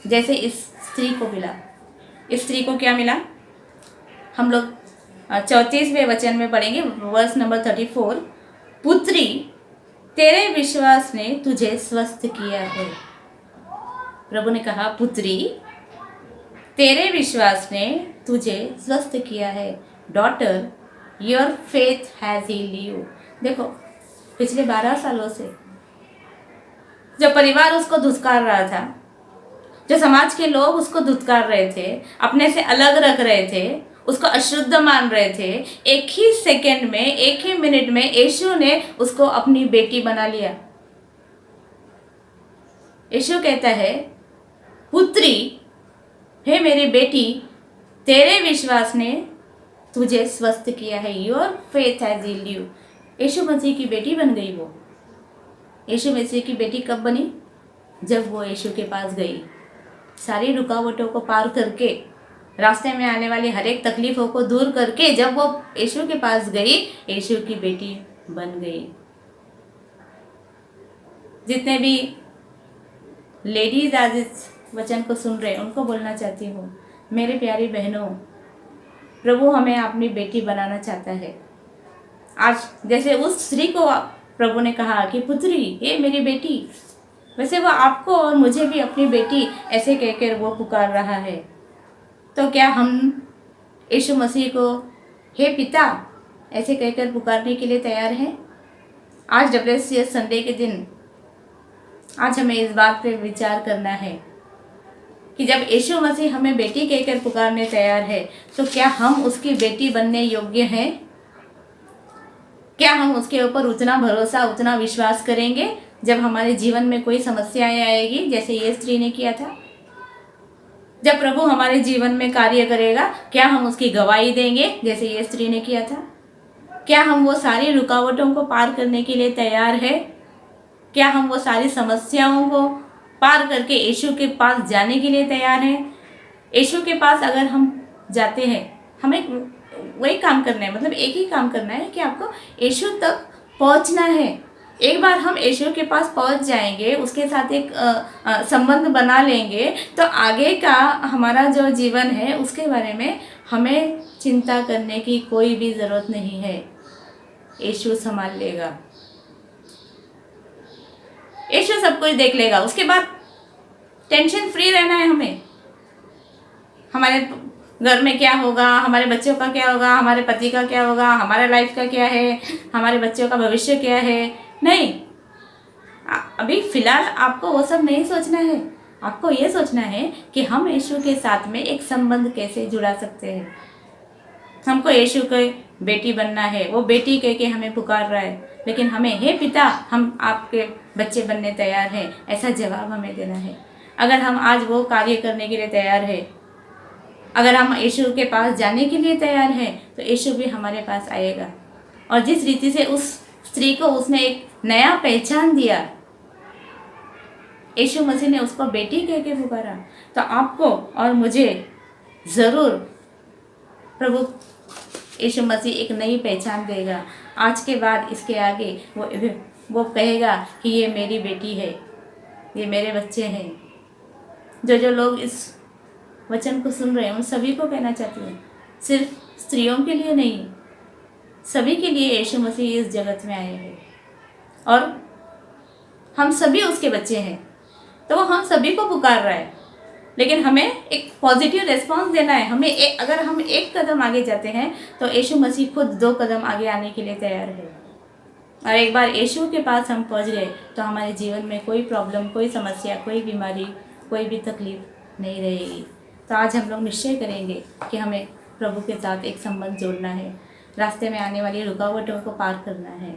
जैसे इस स्त्री को मिला। इस स्त्री को क्या मिला? हम लोग 34वें वचन में पढ़ेंगे, वर्स नंबर 34। पुत्री, तेरे विश्वास ने तुझे स्वस्थ किया है। प्रभु ने कहा, पुत्री, तेरे विश्वास ने तुझे स्वस्थ किया है। Daughter, your faith has healed you. देखो, पिछले 12 सालों से जो परिवार उसको धुतकार रहा था, जो समाज के लोग उसको धुतकार रहे थे, अपने से अलग रख रहे थे, उसको अशुद्ध मान रहे थे, एक ही सेकंड में, एक ही मिनट में यीशु ने उसको अपनी बेटी बना लिया। यीशु कहता है, पुत्री, हे मेरी बेटी, तेरे विश्वास ने तुझे स्वस्थ किया है। Your faith has healed you. यीशु मसीह की बेटी बन गई वो। यीशु मसीह की बेटी कब बनी? जब वो यीशु के पास गई, सारी रुकावटों को पार करके, रास्ते में आने वाली हर एक तकलीफों को दूर करके जब वो यीशु के पास गई, यीशु की बेटी बन गई। जितने भी लेडीज आज इस वचन को सुन रहे हैं, उनको बोलना चाहती हूँ, मेरे प्यारी बहनों, प्रभु हमें अपनी बेटी बनाना चाहता है। आज जैसे उस स्त्री को प्रभु ने कहा कि पुत्री, ये मेरी बेटी, वैसे वो आपको और मुझे भी अपनी बेटी ऐसे कहकर वो पुकार रहा है। तो क्या हम यीशु मसीह को हे पिता ऐसे कहकर पुकारने के लिए तैयार हैं? आज WCS संडे के दिन आज हमें इस बात पे विचार करना है कि जब यीशु मसीह हमें बेटी कहकर पुकारने तैयार है, तो क्या हम उसकी बेटी बनने योग्य हैं? क्या हम उसके ऊपर उतना भरोसा, उतना विश्वास करेंगे जब हमारे जीवन में कोई समस्याएं आएगी, जैसे ये स्त्री ने किया था? जब प्रभु हमारे जीवन में कार्य करेगा, क्या हम उसकी गवाही देंगे जैसे ये स्त्री ने किया था? क्या हम वो सारी रुकावटों को पार करने के लिए तैयार है? क्या हम वो सारी समस्याओं को पार करके यीशु के पास जाने के लिए तैयार हैं? यीशु के पास अगर हम जाते हैं, हमें वही काम करना है, मतलब एक ही काम करना है कि आपको यीशु तक पहुंचना है। एक बार हम यीशु के पास पहुंच जाएंगे, उसके साथ एक संबंध बना लेंगे, तो आगे का हमारा जो जीवन है उसके बारे में हमें चिंता करने की कोई भी ज़रूरत नहीं है। यीशु संभाल लेगा, यीशु सब कुछ देख लेगा। उसके बाद टेंशन फ्री रहना है हमें। हमारे घर में क्या होगा, हमारे बच्चों का क्या होगा, हमारे पति का क्या होगा, हमारा लाइफ का क्या है, हमारे बच्चों का भविष्य क्या है, नहीं। अभी फ़िलहाल आपको वो सब नहीं सोचना है। आपको ये सोचना है कि हम यीशु के साथ में एक संबंध कैसे जुड़ा सकते हैं। हमको यीशु के बेटी बनना है। वो बेटी कह के हमें पुकार रहा है, लेकिन हमें हे पिता, हम आपके बच्चे बनने तैयार हैं, ऐसा जवाब हमें देना है। अगर हम आज वो कार्य करने के लिए तैयार है, अगर हम यीशु के पास जाने के लिए तैयार हैं, तो यीशु भी हमारे पास आएगा। और जिस रीति से उस स्त्री को उसने एक नया पहचान दिया, यीशु मसीह ने उसको बेटी कह के पुकारा, तो आपको और मुझे ज़रूर प्रभु यीशु मसीह एक नई पहचान देगा। आज के बाद इसके आगे वो कहेगा कि ये मेरी बेटी है, ये मेरे बच्चे हैं। जो लोग इस वचन को सुन रहे हैं, उन सभी को कहना चाहती हूँ, सिर्फ स्त्रियों के लिए नहीं, सभी के लिए यीशु मसीह इस जगत में आए हैं और हम सभी उसके बच्चे हैं। तो वो हम सभी को पुकार रहा है, लेकिन हमें एक पॉजिटिव रिस्पांस देना है। हमें अगर हम एक कदम आगे जाते हैं, तो यीशु मसीह खुद 2 कदम आगे आने के लिए तैयार है। और एक बार यीशु के पास हम पहुंच गए, तो हमारे जीवन में कोई प्रॉब्लम, कोई समस्या, कोई बीमारी, कोई भी तकलीफ नहीं रहेगी। तो आज हम लोग निश्चय करेंगे कि हमें प्रभु के साथ एक संबंध जोड़ना है, रास्ते में आने वाली रुकावटों को पार करना है।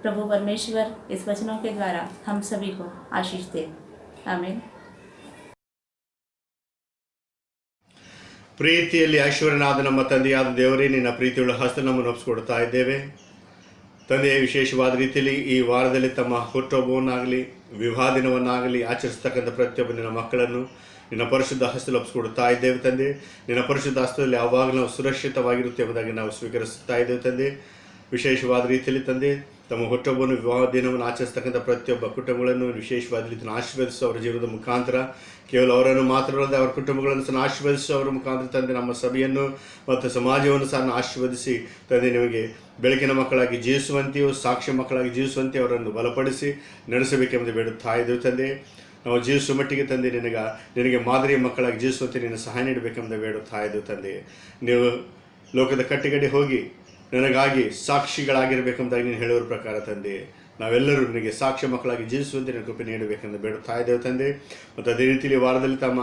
प्रभु परमेश्वर इस वचनों के द्वारा हम सभी को आशीष दे। आमीन। ಪ್ರೀತಿಯಲ್ಲಿ ಐಶ್ವರ್ಯನಾದ ನಮ್ಮ ತಂದೆಯಾದ ದೇವರೇ, ನಿನ್ನ ಪ್ರೀತಿಯುಳ್ಳ ಹಸ್ತ ನಮ್ಮನ್ನು ಒಪ್ಪಿಸ್ಕೊಡ್ತಾ ಇದ್ದೇವೆ. ತಂದೆಯ ವಿಶೇಷವಾದ ರೀತಿಯಲ್ಲಿ ಈ ವಾರದಲ್ಲಿ ತಮ್ಮ ಹುಟ್ಟುಹಬ್ಬವನ್ನಾಗಲಿ ವಿವಾಹ ದಿನವನ್ನಾಗಲಿ ಆಚರಿಸ್ತಕ್ಕಂಥ ಪ್ರತಿಯೊಬ್ಬ ನಿನ್ನ ಮಕ್ಕಳನ್ನು ನಿನ್ನ ಪರಿಶುದ್ಧ ಹಸ್ತದಲ್ಲಿ ಒಪ್ಪಿಸ್ಕೊಡ್ತಾ ಇದ್ದೇವೆ ತಂದೆ. ನಿನ್ನ ಪರಿಶುದ್ಧ ಹಸ್ತದಲ್ಲಿ ಯಾವಾಗಲೂ ನಾವು ಸುರಕ್ಷಿತವಾಗಿರುತ್ತೆ ಎಂಬುದಾಗಿ ನಾವು ಸ್ವೀಕರಿಸ್ತಾ ಇದ್ದೇವೆ ತಂದೆ. ವಿಶೇಷವಾದ ರೀತಿಯಲ್ಲಿ ತಂದೆ ತಮ್ಮ ಹುಟ್ಟುಹಬ್ಬವನ್ನು ವಿವಾಹ ದಿನವನ್ನು ಆಚರಿಸ್ತಕ್ಕಂಥ ಪ್ರತಿಯೊಬ್ಬ ಕುಟುಂಬಗಳನ್ನು ವಿಶೇಷವಾದ ರೀತಿಯನ್ನು ಆಶೀರ್ವದಿಸು. ಅವರ ಜೀವನದ ಮುಖಾಂತರ ಕೇವಲ ಅವರನ್ನು ಮಾತ್ರವಲ್ಲದೆ ಅವರ ಕುಟುಂಬಗಳನ್ನು ಸಹ ಆಶೀರ್ವದಿಸು. ಅವರ ಮುಖಾಂತರ ತಂದೆ ನಮ್ಮ ಸಭೆಯನ್ನು ಮತ್ತು ಸಮಾಜವನ್ನು ಸಹ ಆಶೀರ್ವದಿಸಿ ತಂದೆ ನಿಮಗೆ ಬೆಳಕಿನ ಮಕ್ಕಳಾಗಿ ಜೀವಿಸುವಂತೆಯೂ ಸಾಕ್ಷಿ ಮಕ್ಕಳಾಗಿ ಜೀವಿಸುವಂತೆ ಅವರನ್ನು ಬಲಪಡಿಸಿ ನಡೆಸಬೇಕೆಂದು ಬೇಡುತ್ತಾ ಇದ್ದೇವೆ ತಂದೆ. ನಾವು ಜೀವಿಸುವ ಮಟ್ಟಿಗೆ ತಂದೆ ನಿನಗೆ ಮಾದರಿಯ ಮಕ್ಕಳಾಗಿ ಜೀವಿಸುವಂತೆ ನಿನ್ನ ಸಹಾಯ ನೀಡಬೇಕೆಂದು ಬೇಡುತ್ತಾ ಇದ್ದೇವೆ ತಂದೆ. ನೀವು ಲೋಕದ ಕಟ್ಟೆಗಡೆ ಹೋಗಿ ನನಗಾಗಿ ಸಾಕ್ಷಿಗಳಾಗಿರಬೇಕೆಂಬುದಾಗಿ ನೀನು ಹೇಳುವ ಪ್ರಕಾರ ತಂದೆ ನಾವೆಲ್ಲರೂ ನಿನಗೆ ಸಾಕ್ಷ್ಯ ಮಕ್ಕಳಾಗಿ ಜೀವಿಸುವಂತೆ ನಿನ್ನ ಕೃಪೆ ನೀಡಬೇಕೆಂದು ಬೇಡುತ್ತಾ ಇದ್ದೇವೆ ತಂದೆ. ಮತ್ತು ಅದೇ ರೀತಿಯಲ್ಲಿ ವಾರದಲ್ಲಿ ತಮ್ಮ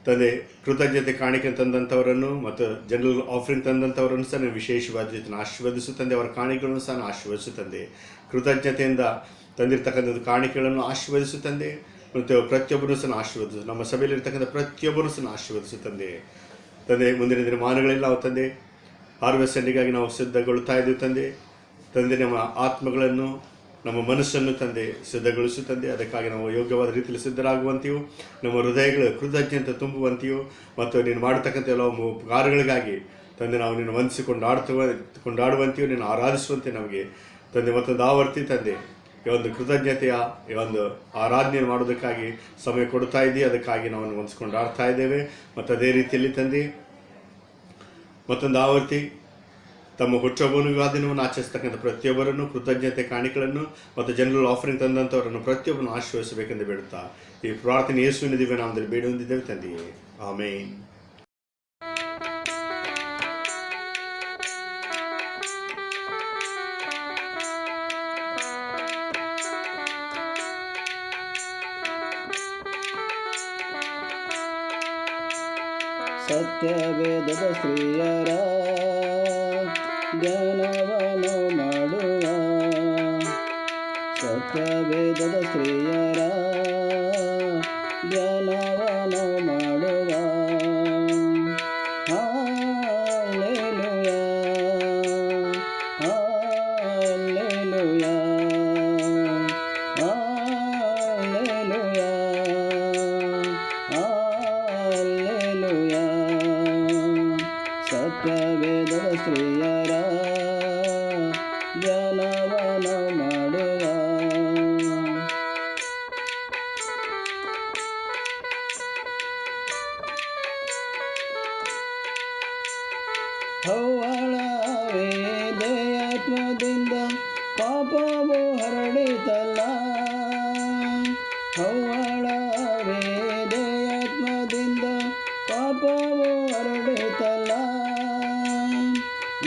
ತಂದೆ ಕೃತಜ್ಞತೆ ಕಾಣಿಕೆ ತಂದಂಥವರನ್ನು ಮತ್ತು ಜನರಲ್ ಆಫರಿಂಗ್ ತಂದಂಥವರನ್ನು ಸಹ ನೀವು ವಿಶೇಷವಾದ ರೀತಿಯನ್ನು ಆಶೀರ್ವದಿಸು ತಂದೆ. ಅವರ ಕಾಣಿಕೆಗಳನ್ನು ಸಹ ಆಶೀರ್ವದಿಸು ತಂದೆ. ಕೃತಜ್ಞತೆಯಿಂದ ತಂದಿರತಕ್ಕಂಥದ್ದು ಕಾಣಿಕೆಗಳನ್ನು ಆಶೀರ್ವದಿಸು ತಂದೆ. ಮತ್ತು ಪ್ರತಿಯೊಬ್ಬರೂ ಸಹ ಆಶೀರ್ವದಿಸು. ನಮ್ಮ ಸಭೆಯಲ್ಲಿರ್ತಕ್ಕಂಥ ಪ್ರತಿಯೊಬ್ಬರೂ ಸಹ ಆಶೀರ್ವದಿಸು ತಂದೆ. ಮುಂದಿನ ದಿನಮಾನಗಳಲ್ಲಿ ನಾವು ತಂದೆ ಹಾರ್ವೆಸ್ಟ್ ಸಂಡೆಗಾಗಿ ನಾವು ಸಿದ್ಧಗೊಳ್ಳುತ್ತಾ ಇದ್ದೀವಿ ತಂದೆ. ನಮ್ಮ ಆತ್ಮಗಳನ್ನು ನಮ್ಮ ಮನಸ್ಸನ್ನು ತಂದೆ ಸಿದ್ಧಗೊಳಿಸು ತಂದೆ. ಅದಕ್ಕಾಗಿ ನಾವು ಯೋಗ್ಯವಾದ ರೀತಿಯಲ್ಲಿ ಸಿದ್ಧರಾಗುವಂತೆಯೂ ನಮ್ಮ ಹೃದಯಗಳು ಕೃತಜ್ಞತೆ ತುಂಬುವಂತೆಯೂ ಮತ್ತು ನೀನು ಮಾಡತಕ್ಕಂಥ ಕೆಲವು ಕಾರ್ಯಗಳಿಗಾಗಿ ತಂದೆ ನಾವು ನಿನ್ನ ವಂದಿಸಿ ಕೊಂಡಾಡುವಂತೆಯೂ ನಿನ್ನ ಆರಾಧಿಸುವಂತೆ ನಮಗೆ ತಂದೆ ಮತ್ತೊಂದು ಆವರ್ತಿ ತಂದೆ ಈ ಒಂದು ಕೃತಜ್ಞತೆಯ ಈ ಒಂದು ಆರಾಧನೆ ಮಾಡೋದಕ್ಕಾಗಿ ಸಮಯ ಕೊಡ್ತಾ ಇದ್ದೀವಿ. ಅದಕ್ಕಾಗಿ ನಾವು ವಂದಿಸಿಕೊಂಡಾಡ್ತಾ ಇದ್ದೇವೆ. ಮತ್ತು ಅದೇ ರೀತಿಯಲ್ಲಿ ತಂದೆ ಮತ್ತೊಂದು ಆವರ್ತಿ ತಮ್ಮ ಹುಟ್ಟುಹಬ್ಬವನ್ನು ವಿವಾಹ ದಿನವನ್ನು ಆಚರಿಸ್ತಕ್ಕಂಥ ಪ್ರತಿಯೊಬ್ಬರನ್ನು ಕೃತಜ್ಞತೆ ಕಾಣಿಕೆಗಳನ್ನು ಮತ್ತು ಜನರಲ್ ಆಫರಿಂಗ್ ತಂದಂಥವರನ್ನು ಪ್ರತಿಯೊಬ್ಬರನ್ನು ಆಶೀರ್ವದಿಸಬೇಕೆಂದು ಬೇಡುತ್ತಾ ಈ ಪ್ರಾರ್ಥನೆ ಯೇಸುವಿನ ದಿವ್ಯ ನಾಮದಲ್ಲಿ ಬೇಡಿ ಹೊಂದಿದ್ದೇವೆ ತಂದೆಯೇ, ಆಮೇನ್. ಸತ್ಯವೇದದ ಸ್ತ್ರೀಯರ ಧ್ಯಾನವನ್ನು ಮಾಡುವ, ಸತ್ಯವೇದದ ಸ್ತ್ರೀಯರ ಧ್ಯಾನವನ್ನು ಮಾಡುವ. ಹಲ್ಲೆಲೂಯಾ, ಹಲ್ಲೆಲೂಯಾ, ಹಲ್ಲೆಲೂಯಾ, ಹಲ್ಲೆಲೂಯಾ. ಸತ್ಯವೇದದ ಸ್ತ್ರೀಯರ ಧ್ಯಾನವನ್ನು ಮಾಡುವ. ಹವ್ವಳ ವೇದಯಾತ್ಮದಿಂದ ಪಾಪವು ಹರಡಿತಲ್ಲ, ಹವ್ವಳ ವೇದಯಾತ್ಮದಿಂದ ಪಾಪವು ಹರಡಿತಲ್ಲ.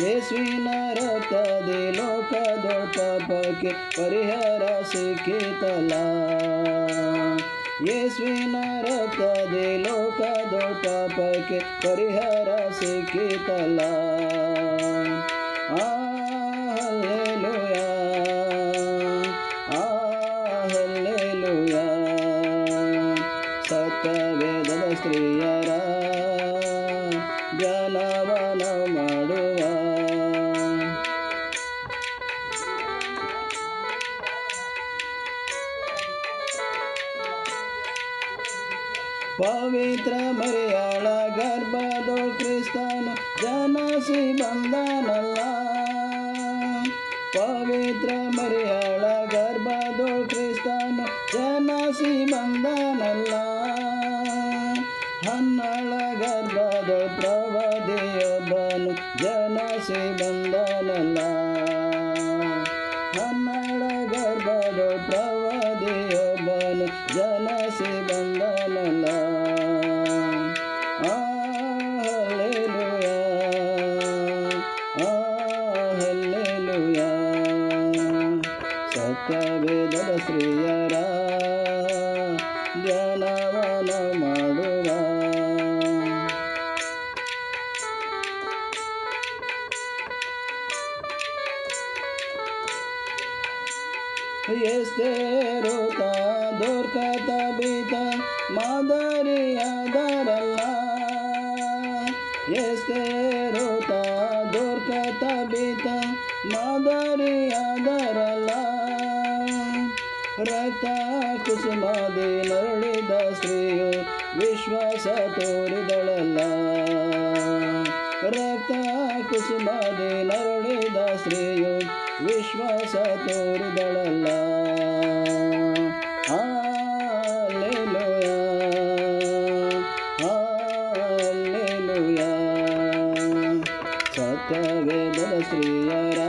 ಯೇಸುವಿನ ರಕ್ತದಿ ಲೋಕದ ಪಾಪಕ್ಕೆ ಪರಿಹಾರ ಸಿಕ್ಕಿತಲ್ಲ, ಯೇಸುವಿನ ರಕ್ತದಿ ಲೋಕದ ಪಾಪಕ್ಕೆ ಪರಿಹಾರ ಸಿಕ್ಕಿತಲ್ಲ. ಹಲ್ಲೆಲೂಯಾ, ಹಲ್ಲೆಲೂಯಾ. ಸತ್ಯವೇದದ ಸ್ತ್ರೀಯರ ಧ್ಯಾನವನ್ನು ಮಾಡುವ. ಪವಿತ್ರ ಮರಿಯಾಳ ಗರ್ಭದ ಕ್ರಿಸ್ತನು ಜನಸಿ ಬಂದನಲ್ಲ, ಪವಿತ್ರ ಮರಿಯಾಳ ಗರ್ಭದ ಕ್ರಿಸ್ತನು ಜನಸಿ ಬಂದನಲ್ಲ. ಹನ್ನಳ ಗರ್ಭದ ಪ್ರವಾದಿಯೊಬ್ಬನು ಜನಸಿ ಬಂದನಲ್ಲ, ಹನ್ನಳ ಗರ್ಭದ ಪ್ರವಾದಿಯೊಬ್ಬನು ಜನಸಿ ಬಂದನಲ್ಲ. ಹಲ್ಲೆಲೂಯಾ, ಹಲ್ಲೆಲೂಯಾ. ಸತ್ಯವೇದದ ಸ್ತ್ರೀಯರ ಧ್ಯಾನವನ್ನು ಮಾಡುವ. ಎಸ್ತೇರು ದೋರ್ಕ ತಬಿತ ಮಾದರಿಯಾದರಲ್ಲ, ಎಸ್ತೇರು ದೋರ್ಕ ತಬಿತ ಮಾದರಿಯಾದರಲ್ಲ. ರಕ್ತ ಕುಸುಮಾದಿ ನರಳಿದ ಸ್ತ್ರೀಯು ವಿಶ್ವಾಸ ತೋರಿದಳಲ್ಲ. ರಕ್ತ ಕುಸುಮಾದಿ ನರಳಿದ ಸ್ತ್ರೀಯು ವಿಶ್ವಾಸ ತೋರಿದಳಲ್ಲ. ಹಲ್ಲೆಲೂಯಾ, ಹಲ್ಲೆಲೂಯಾ. ಸತ್ಯವೇದದ ಸ್ತ್ರೀಯರ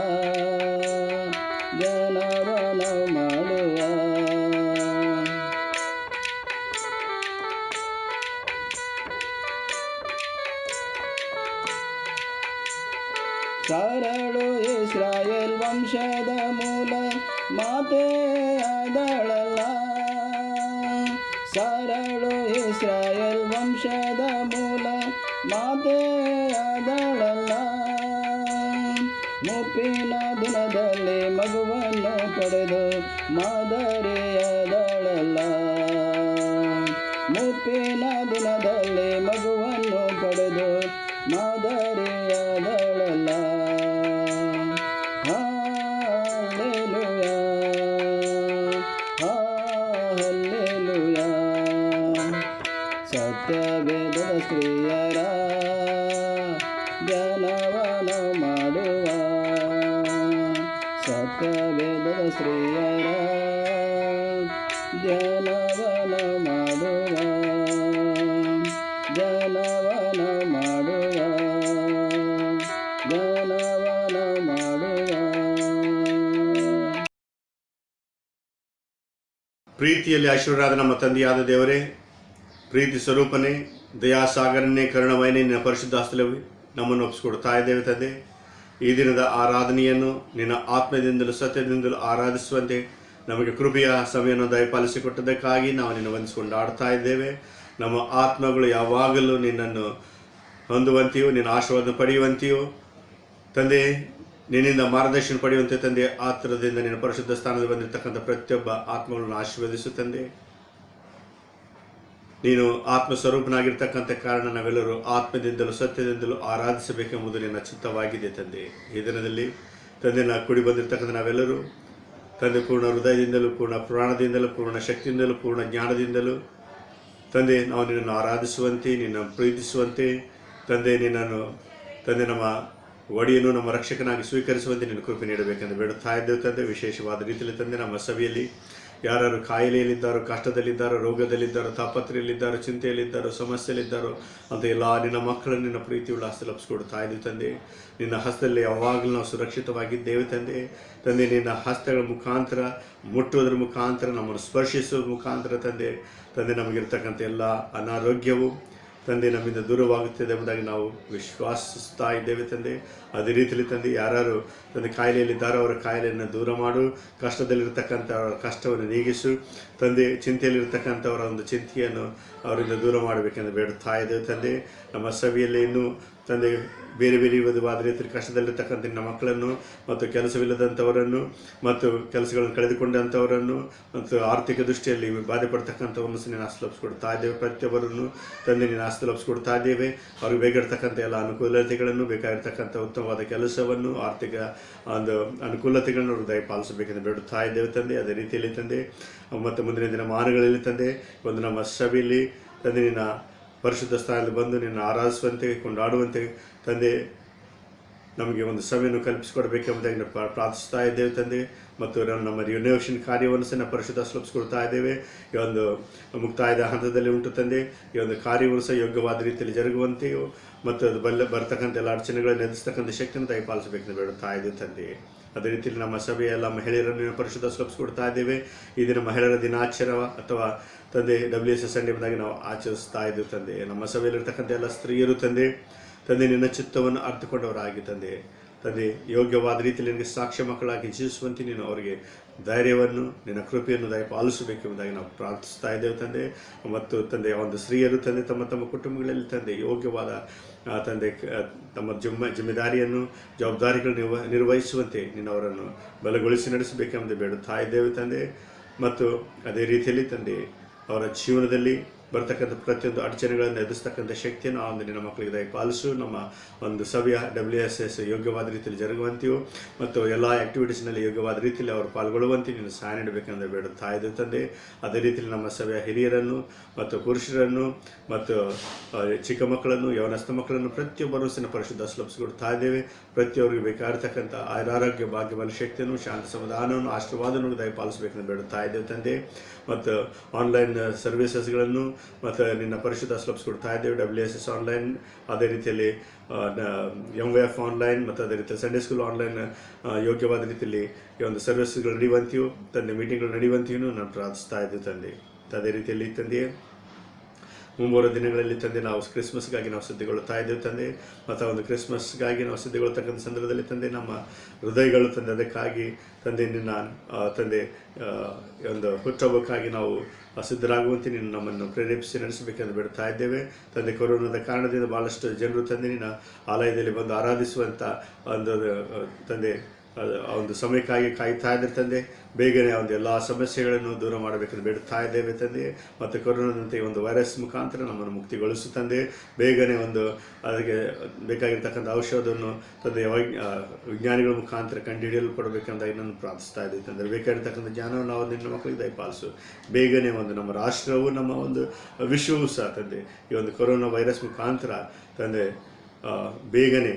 ಜನವನ ಮಾಡುವ. ಸಾರಳು ಇಸ್ರಾಯೇಲ್ ವಂಶದ ಮೂಲ ಮಾತೆ ಆದಳಲ್ಲ. ಸಾರಳು ಇಸ್ರಾಯೇಲ್ ವಂಶದ ಮೂಲ ಮಾತೆ ಆದಳಲ್ಲ. ಮುಪ್ಪಿನ ದಿನದಲ್ಲಿ ಮಗುವನ್ನು ಪಡೆದು ಮಾದರಿಯಾದಳಲ್ಲ. ಮುಪ್ಪಿನ ದಿನದಲ್ಲಿ ಮಗುವನ್ನು ಪಡೆದು ಮಾದರಿಯಾದಳಲ್ಲ. ಹಲ್ಲೆಲೂಯಾ, ಹಲ್ಲೆಲೂಯಾ. ಸತ್ಯವೇದದ ಸ್ತ್ರೀಯರ ಜನವನ ಮಾಡುವ. ಸತ್ಯವೇದದ ಸ್ತ್ರೀಯರ ಜನವನ ಮಾಡುವ, ಜನವನ ಮಾಡುವ, ಜನವನ ಮಾಡುವ. ಪ್ರೀತಿಯಲ್ಲಿ ಐಶ್ವರ್ಯರಾದ ನಮ್ಮ ತಂದೆಯಾದ ದೇವರೇ, ಪ್ರೀತಿ ಸ್ವರೂಪನೇ, ದಯಾಸಾಗರನೇ, ಕರುಣಮಯನೇ, ನಿನ್ನ ಪರಿಶುದ್ಧ ಹಸ್ತಲವೇ ನಮ್ಮನ್ನು ಒಪ್ಪಿಸಿಕೊಡ್ತಾ ಇದ್ದೇವೆ ತಂದೆ. ಈ ದಿನದ ಆರಾಧನೆಯನ್ನು ನಿನ್ನ ಆತ್ಮದಿಂದಲೂ ಸತ್ಯದಿಂದಲೂ ಆರಾಧಿಸುವಂತೆ ನಮಗೆ ಕೃಪೆಯ ಸಮಯವನ್ನು ದಯಪಾಲಿಸಿಕೊಟ್ಟದಕ್ಕಾಗಿ ನಾವು ನಿನ್ನ ವಂದಿಸಿಕೊಂಡು ಆಡ್ತಾ ಇದ್ದೇವೆ. ನಮ್ಮ ಆತ್ಮಗಳು ಯಾವಾಗಲೂ ನಿನ್ನನ್ನು ಹೊಂದುವಂತೆಯೋ, ನಿನ್ನ ಆಶೀರ್ವಾದ ಪಡೆಯುವಂತೆಯೋ ತಂದೆ, ನಿನ್ನಿಂದ ಮಾರ್ಗದರ್ಶನ ಪಡೆಯುವಂತೆ ತಂದೆ, ಆತುರದಿಂದ ನಿನ್ನ ಪರಿಶುದ್ಧ ಸ್ಥಾನದಲ್ಲಿ ಬಂದಿರತಕ್ಕಂಥ ಪ್ರತಿಯೊಬ್ಬ ಆತ್ಮಗಳನ್ನು ಆಶೀರ್ವದಿಸು ತಂದೆ. ನೀನು ಆತ್ಮಸ್ವರೂಪನಾಗಿರ್ತಕ್ಕಂಥ ಕಾರಣ ನಾವೆಲ್ಲರೂ ಆತ್ಮದಿಂದಲೂ ಸತ್ಯದಿಂದಲೂ ಆರಾಧಿಸಬೇಕೆಂಬುದು ನಿನ್ನ ಚಿತ್ತವಾಗಿದೆ ತಂದೆ. ಈ ದಿನದಲ್ಲಿ ತಂದೆ, ಕೂಡಿ ಬಂದಿರತಕ್ಕಂಥ ನಾವೆಲ್ಲರೂ ತಂದೆ ಪೂರ್ಣ ಹೃದಯದಿಂದಲೂ, ಪೂರ್ಣ ಪ್ರಾಣದಿಂದಲೂ, ಪೂರ್ಣ ಶಕ್ತಿಯಿಂದಲೂ, ಪೂರ್ಣ ಜ್ಞಾನದಿಂದಲೂ ತಂದೆ ನಾವು ನಿನ್ನನ್ನು ಆರಾಧಿಸುವಂತೆ, ನಿನ್ನನ್ನು ಪ್ರೀತಿಸುವಂತೆ ತಂದೆ, ನಿನ್ನನ್ನು ತಂದೆ ನಮ್ಮ ಒಡೆಯನ್ನು ನಮ್ಮ ರಕ್ಷಕನಾಗಿ ಸ್ವೀಕರಿಸುವಂತೆ ನಿನ್ನ ಕೃಪೆ ನೀಡಬೇಕೆಂದು ಬೇಡುತ್ತಾ ಇದ್ದೇವೆ ತಂದೆ. ವಿಶೇಷವಾದ ರೀತಿಯಲ್ಲಿ ತಂದೆ, ನಮ್ಮ ಸಭೆಯಲ್ಲಿ ಯಾರು ಕಾಯಿಲೆಯಲ್ಲಿದ್ದಾರೋ, ಕಷ್ಟದಲ್ಲಿದ್ದಾರೋ, ರೋಗದಲ್ಲಿದ್ದಾರೋ, ತಾಪತ್ರೆಯಲ್ಲಿದ್ದಾರೋ, ಚಿಂತೆಯಲ್ಲಿದ್ದಾರೋ, ಸಮಸ್ಯೆಯಲ್ಲಿದ್ದಾರೋ ಅಂತ ಎಲ್ಲ ನಿನ್ನ ಮಕ್ಕಳನ್ನು ನಿನ್ನ ಪ್ರೀತಿಯುಳ್ಳ ಹಸ್ತದಲ್ಲಿ ಒಪ್ಪಿಸಿಕೊಡ್ತಾ ಇದ್ದೀವಿ ತಂದೆ. ನಿನ್ನ ಹಸ್ತದಲ್ಲಿ ಯಾವಾಗಲೂ ನಾವು ಸುರಕ್ಷಿತವಾಗಿದ್ದೇವೆ ತಂದೆ. ತಂದೆ, ನಿನ್ನ ಹಸ್ತಗಳ ಮುಖಾಂತರ ಮುಟ್ಟುವುದರ ಮುಖಾಂತರ, ನಮ್ಮನ್ನು ಸ್ಪರ್ಶಿಸುವ ಮುಖಾಂತರ ತಂದೆ ನಮಗಿರ್ತಕ್ಕಂಥ ಎಲ್ಲ ಅನಾರೋಗ್ಯವು ತಂದೆ ನಮ್ಮಿಂದ ದೂರವಾಗುತ್ತದೆ ಎಂಬುದಾಗಿ ನಾವು ವಿಶ್ವಾಸಿಸ್ತಾ ಇದ್ದೇವೆ ತಂದೆ. ಅದೇ ರೀತಿಯಲ್ಲಿ ತಂದೆ, ಯಾರು ತಂದೆ ಕಾಯಿಲೆಯಲ್ಲಿದ್ದಾರೋ ಅವರ ಕಾಯಿಲೆಯನ್ನು ದೂರ ಮಾಡು, ಕಷ್ಟದಲ್ಲಿರ್ತಕ್ಕಂಥವರ ಕಷ್ಟವನ್ನು ನೀಗಿಸು ತಂದೆ, ಚಿಂತೆಯಲ್ಲಿರ್ತಕ್ಕಂಥವರ ಒಂದು ಚಿಂತೆಯನ್ನು ಅವರಿಂದ ದೂರ ಮಾಡಬೇಕೆಂದು ಬೇಡುತ್ತಾ ಇದ್ದೇವೆ ತಂದೆ. ನಮ್ಮ ಸಭೆಯಲ್ಲಿ ಇನ್ನೂ ತಂದೆ ಬೇರೆ ಬೇರೆ ವಿಧವಾದ ರೀತಿಯಲ್ಲಿ ಕಷ್ಟದಲ್ಲಿರ್ತಕ್ಕಂಥ ನಿನ್ನ ಮಕ್ಕಳನ್ನು ಮತ್ತು ಕೆಲಸವಿಲ್ಲದಂಥವರನ್ನು ಮತ್ತು ಕೆಲಸಗಳನ್ನು ಕಳೆದುಕೊಂಡಂಥವರನ್ನು ಮತ್ತು ಆರ್ಥಿಕ ದೃಷ್ಟಿಯಲ್ಲಿ ಬಾಧೆ ಪಡ್ತಕ್ಕಂಥವರನ್ನು ನಿನ್ನ ಆಸ್ತಲಪಿಸ್ಕೊಡ್ತಾ ಇದ್ದೇವೆ. ಪ್ರತಿಯೊಬ್ಬರನ್ನು ತಂದೆ ನಿನ್ನ ಆಸ್ತಲಪಿಸ್ಕೊಡ್ತಾ ಇದ್ದೇವೆ. ಅವ್ರಿಗೆ ಬೇಕಾಗಿರ್ತಕ್ಕಂಥ ಎಲ್ಲ ಅನುಕೂಲತೆಗಳನ್ನು, ಬೇಕಾಗಿರ್ತಕ್ಕಂಥ ಉತ್ತಮವಾದ ಕೆಲಸವನ್ನು, ಆರ್ಥಿಕ ಒಂದು ಅನುಕೂಲತೆಗಳನ್ನು ಅವರು ದಯಪಾಲಿಸಬೇಕೆಂದು ಬೇಡುತ್ತಾ ಇದ್ದೇವೆ ತಂದೆ. ಅದೇ ರೀತಿಯಲ್ಲಿ ತಂದೆ ಮತ್ತು ಮುಂದಿನ ದಿನ ಮಾನಗಳಲ್ಲಿ ತಂದೆ ಒಂದು ನಮ್ಮ ಸಭೆಯಲ್ಲಿ ತಂದೆ ನಿನ್ನ ಪರಿಶುದ್ಧ ಸ್ಥಾನದಲ್ಲಿ ಬಂದು ನಿನ್ನ ಆರಾಧಿಸುವಂತೆ, ಕೊಂಡಾಡುವಂತೆ ತಂದೆ ನಮಗೆ ಒಂದು ಸಭೆಯನ್ನು ಕಲ್ಪಿಸಿಕೊಡಬೇಕೆಂಬುದಾಗಿ ನಾವು ಪ್ರಾರ್ಥಿಸ್ತಾ ಇದ್ದೇವೆ ತಂದೆ. ಮತ್ತು ನಮ್ಮ ರಿನೋವೇಷನ್ ಕಾರ್ಯವನ್ನು ಸಹ ಪರಿಶುದ್ಧ ಸ್ಲಪಿಸ್ಕೊಡ್ತಾ ಇದ್ದೇವೆ. ಈ ಒಂದು ಮುಕ್ತಾಯದ ಹಂತದಲ್ಲಿ ಉಂಟು ತಂದೆ. ಈ ಒಂದು ಕಾರ್ಯವನ್ನು ಸಹ ಯೋಗ್ಯವಾದ ರೀತಿಯಲ್ಲಿ ಜರುಗುವಂತೆಯೋ ಮತ್ತು ಅದು ಬರ್ತಕ್ಕಂಥ ಎಲ್ಲ ಅಡಚಣೆಗಳನ್ನು ಎದುರಿಸ್ತಕ್ಕಂಥ ಶಕ್ತಿಯನ್ನು ದಯಪಾಲಿಸಬೇಕೆಂದು ಬೇಡುತ್ತಾ ಇದ್ದೇವೆ ತಂದೆ. ಅದೇ ರೀತಿಯಲ್ಲಿ ನಮ್ಮ ಸಭೆಯ ಎಲ್ಲ ಮಹಿಳೆಯರನ್ನು ಪರಿಶುದ್ಧ ಸ್ಲಪಿಸ್ಕೊಡ್ತಾ ಇದ್ದೇವೆ. ಈ ದಿನ ಮಹಿಳೆಯರ ದಿನಾಚರ ಅಥವಾ ತಂದೆ WSS ಸಂಡೇ ಎಂಬುದಾಗಿ ನಾವು ಆಚರಿಸ್ತಾ ಇದ್ದೇವೆ ತಂದೆ. ನಮ್ಮ ಸಭೆಯಲ್ಲಿರ್ತಕ್ಕಂಥ ಎಲ್ಲ ಸ್ತ್ರೀಯರು ತಂದೆ ನಿನ್ನ ಚಿತ್ತವನ್ನು ಅರ್ಥಕೊಂಡವರಾಗಿ ತಂದೆ ಯೋಗ್ಯವಾದ ರೀತಿಯಲ್ಲಿ ನಿನಗೆ ಸಾಕ್ಷ್ಯ ಮಕ್ಕಳಾಗಿ ಜೀವಿಸುವಂತೆ ನೀನು ಅವರಿಗೆ ಧೈರ್ಯವನ್ನು, ನಿನ್ನ ಕೃಪೆಯನ್ನು ದಯಪಾಲಿಸಬೇಕೆಂಬುದಾಗಿ ನಾವು ಪ್ರಾರ್ಥಿಸ್ತಾ ಇದ್ದೇವೆ ತಂದೆ. ಮತ್ತು ತಂದೆ ಒಂದು ಸ್ತ್ರೀಯರು ತಂದೆ ತಮ್ಮ ಕುಟುಂಬಗಳಲ್ಲಿ ತಂದೆ ಯೋಗ್ಯವಾದ ತಂದೆ ತಮ್ಮ ಜಿಮ್ಮೆದಾರಿಯನ್ನು, ಜವಾಬ್ದಾರಿಗಳನ್ನು ನಿರ್ವಹಿಸುವಂತೆ ನೀನು ಅವರನ್ನು ಬಲಗೊಳಿಸಿ ನಡೆಸಬೇಕೆಂಬುದು ಬೇಡುತ್ತಾ ಇದ್ದೇವೆ ತಂದೆ. ಮತ್ತು ಅದೇ ರೀತಿಯಲ್ಲಿ ತಂದೆ ಅವರ ಜೀವನದಲ್ಲಿ ಬರ್ತಕ್ಕಂಥ ಪ್ರತಿಯೊಂದು ಅಡಚಣೆಗಳನ್ನು ಎದುರಿಸ್ತಕ್ಕಂಥ ಶಕ್ತಿಯನ್ನು ಆ ಒಂದು ನಿನ್ನ ಮಕ್ಕಳಿಗೆ ದಯಪಾಲಿಸು. ನಮ್ಮ ಒಂದು ಸಭೆಯ WSS ಯೋಗ್ಯವಾದ ರೀತಿಯಲ್ಲಿ ಜರುಗುವಂತೆಯೂ ಮತ್ತು ಎಲ್ಲ ಆ್ಯಕ್ಟಿವಿಟೀಸ್ನಲ್ಲಿ ಯೋಗ್ಯವಾದ ರೀತಿಯಲ್ಲಿ ಅವರು ಪಾಲ್ಗೊಳ್ಳುವಂತೆ ನೀನು ಸಹಾಯ ನೀಡಬೇಕೆಂದು ಬೇಡುತ್ತಾ ಇದ್ದ ತಂದೆ. ಅದೇ ರೀತಿಯಲ್ಲಿ ನಮ್ಮ ಸಭೆಯ ಹಿರಿಯರನ್ನು ಮತ್ತು ಪುರುಷರನ್ನು ಮತ್ತು ಚಿಕ್ಕ ಮಕ್ಕಳನ್ನು, ಯವನಸ್ಥ ಮಕ್ಕಳನ್ನು ಪ್ರತಿಯೊಬ್ಬರೂ ಸಹ ಪರಿಶುದ್ಧ ಕೊಡ್ತಾ ಇದ್ದೇವೆ. ಪ್ರತಿಯೊಬ್ಬರಿಗೆ ಬೇಕಾಗಿರ್ತಕ್ಕಂಥ ಆರೋಗ್ಯ, ಭಾಗ್ಯವಾದ ಶಕ್ತಿಯನ್ನು, ಶಾಂತಿ, ಸಮಾಧಾನವನ್ನು, ಆಶೀರ್ವಾದವನ್ನು ದಯಪಾಲಿಸಬೇಕೆಂದು ಬೇಡುತ್ತಾ ಇದ್ದೇವೆ ತಂದೆ. ಮತ್ತು ಆನ್ಲೈನ್ ಸರ್ವಿಸಸ್ಗಳನ್ನು ಮತ್ತು ನಿನ್ನ ಪರಿಶುದ್ಧ ಕೊಡ್ತಾ ಇದ್ದೇವೆ. WSS ಆನ್ಲೈನ್, ಅದೇ ರೀತಿಯಲ್ಲಿ MVF ಆನ್ಲೈನ್ ಮತ್ತು ಅದೇ ರೀತಿಯಲ್ಲಿ ಸಂಡೇ ಸ್ಕೂಲ್ ಆನ್ಲೈನ್ ಯೋಗ್ಯವಾದ ರೀತಿಯಲ್ಲಿ ಈ ಒಂದು ಸರ್ವಿಸ್ಗಳು ನಡೆಯುವಂತೆಯೂ ತಂದೆ, ಮೀಟಿಂಗ್ಗಳು ನಡೆಯುವಂತೆಯೂ ನಾನು ಪ್ರಾರ್ಥಿಸ್ತಾ ಇದ್ದೇವೆ ತಂದೆ. ಅದೇ ರೀತಿಯಲ್ಲಿ ತಂದೆಯೇ ಮುಂಬರುವ ದಿನಗಳಲ್ಲಿ ತಂದೆ ನಾವು ಕ್ರಿಸ್ಮಸ್ಗಾಗಿ ನಾವು ಸಿದ್ಧಗೊಳ್ಳುತ್ತಾ ಇದ್ದೇವೆ ತಂದೆ. ಮತ್ತು ಒಂದು ಕ್ರಿಸ್ಮಸ್ಗಾಗಿ ನಾವು ಸಿದ್ಧಗೊಳ್ತಕ್ಕಂಥ ಸಂದರ್ಭದಲ್ಲಿ ತಂದೆ ನಮ್ಮ ಹೃದಯಗಳು ತಂದೆ ಅದಕ್ಕಾಗಿ ತಂದೆ ನಿನ್ನ ತಂದೆ ಒಂದು ಹುಟ್ಟುಹಬ್ಬಕ್ಕಾಗಿ ನಾವು ಸಿದ್ಧರಾಗುವಂತೆ ನೀನು ನಮ್ಮನ್ನು ಪ್ರೇರೇಪಿಸಿ ನಡೆಸಬೇಕೆಂದು ಬಿಡ್ತಾ ಇದ್ದೇವೆ ತಂದೆ. ಕೊರೋನಾದ ಕಾರಣದಿಂದ ಭಾಳಷ್ಟು ಜನರು ತಂದೆ ನಿನ್ನ ಆಲಯದಲ್ಲಿ ಬಂದು ಆರಾಧಿಸುವಂಥ ಒಂದು ತಂದೆ ಆ ಒಂದು ಸಮಯಕ್ಕಾಗಿ ಕಾಯ್ತಾ ಇದ್ದಾರೆ ತಂದೆ. ಬೇಗನೆ ಒಂದು ಎಲ್ಲ ಸಮಸ್ಯೆಗಳನ್ನು ದೂರ ಮಾಡಬೇಕೆಂದು ಬೇಡುತ್ತಾ ಇದ್ದೇವೆ ತಂದೆ. ಮತ್ತು ಕೊರೋನಾದಂತೆ ಒಂದು ವೈರಸ್ ಮುಖಾಂತರ ನಮ್ಮನ್ನು ಮುಕ್ತಿಗೊಳಿಸು ತಂದೆ. ಬೇಗನೆ ಒಂದು ಅದಕ್ಕೆ ಬೇಕಾಗಿರ್ತಕ್ಕಂಥ ಔಷಧವನ್ನು ತಂದೆ ವಿಜ್ಞಾನಿಗಳ ಮುಖಾಂತರ ಕಂಡುಹಿಡಿಯಲ್ಪಡಬೇಕೆಂದು ನಾನು ಪ್ರಾರ್ಥಿಸ್ತಾ ಇದ್ದೇವೆ ತಂದೆ. ಬೇಕಾಗಿರ್ತಕ್ಕಂಥ ಜ್ಞಾನವನ್ನು ನಾವು ನಿನ್ನ ಮಕ್ಕಳಿಗೆ ದಯಪಾಲಿಸು. ಬೇಗನೆ ಒಂದು ನಮ್ಮ ರಾಷ್ಟ್ರವು, ನಮ್ಮ ಒಂದು ವಿಶ್ವವೂ ಸಹ ತಂದೆ ಈ ಒಂದು ಕೊರೋನಾ ವೈರಸ್ ಮುಖಾಂತರ ತಂದೆ ಬೇಗನೆ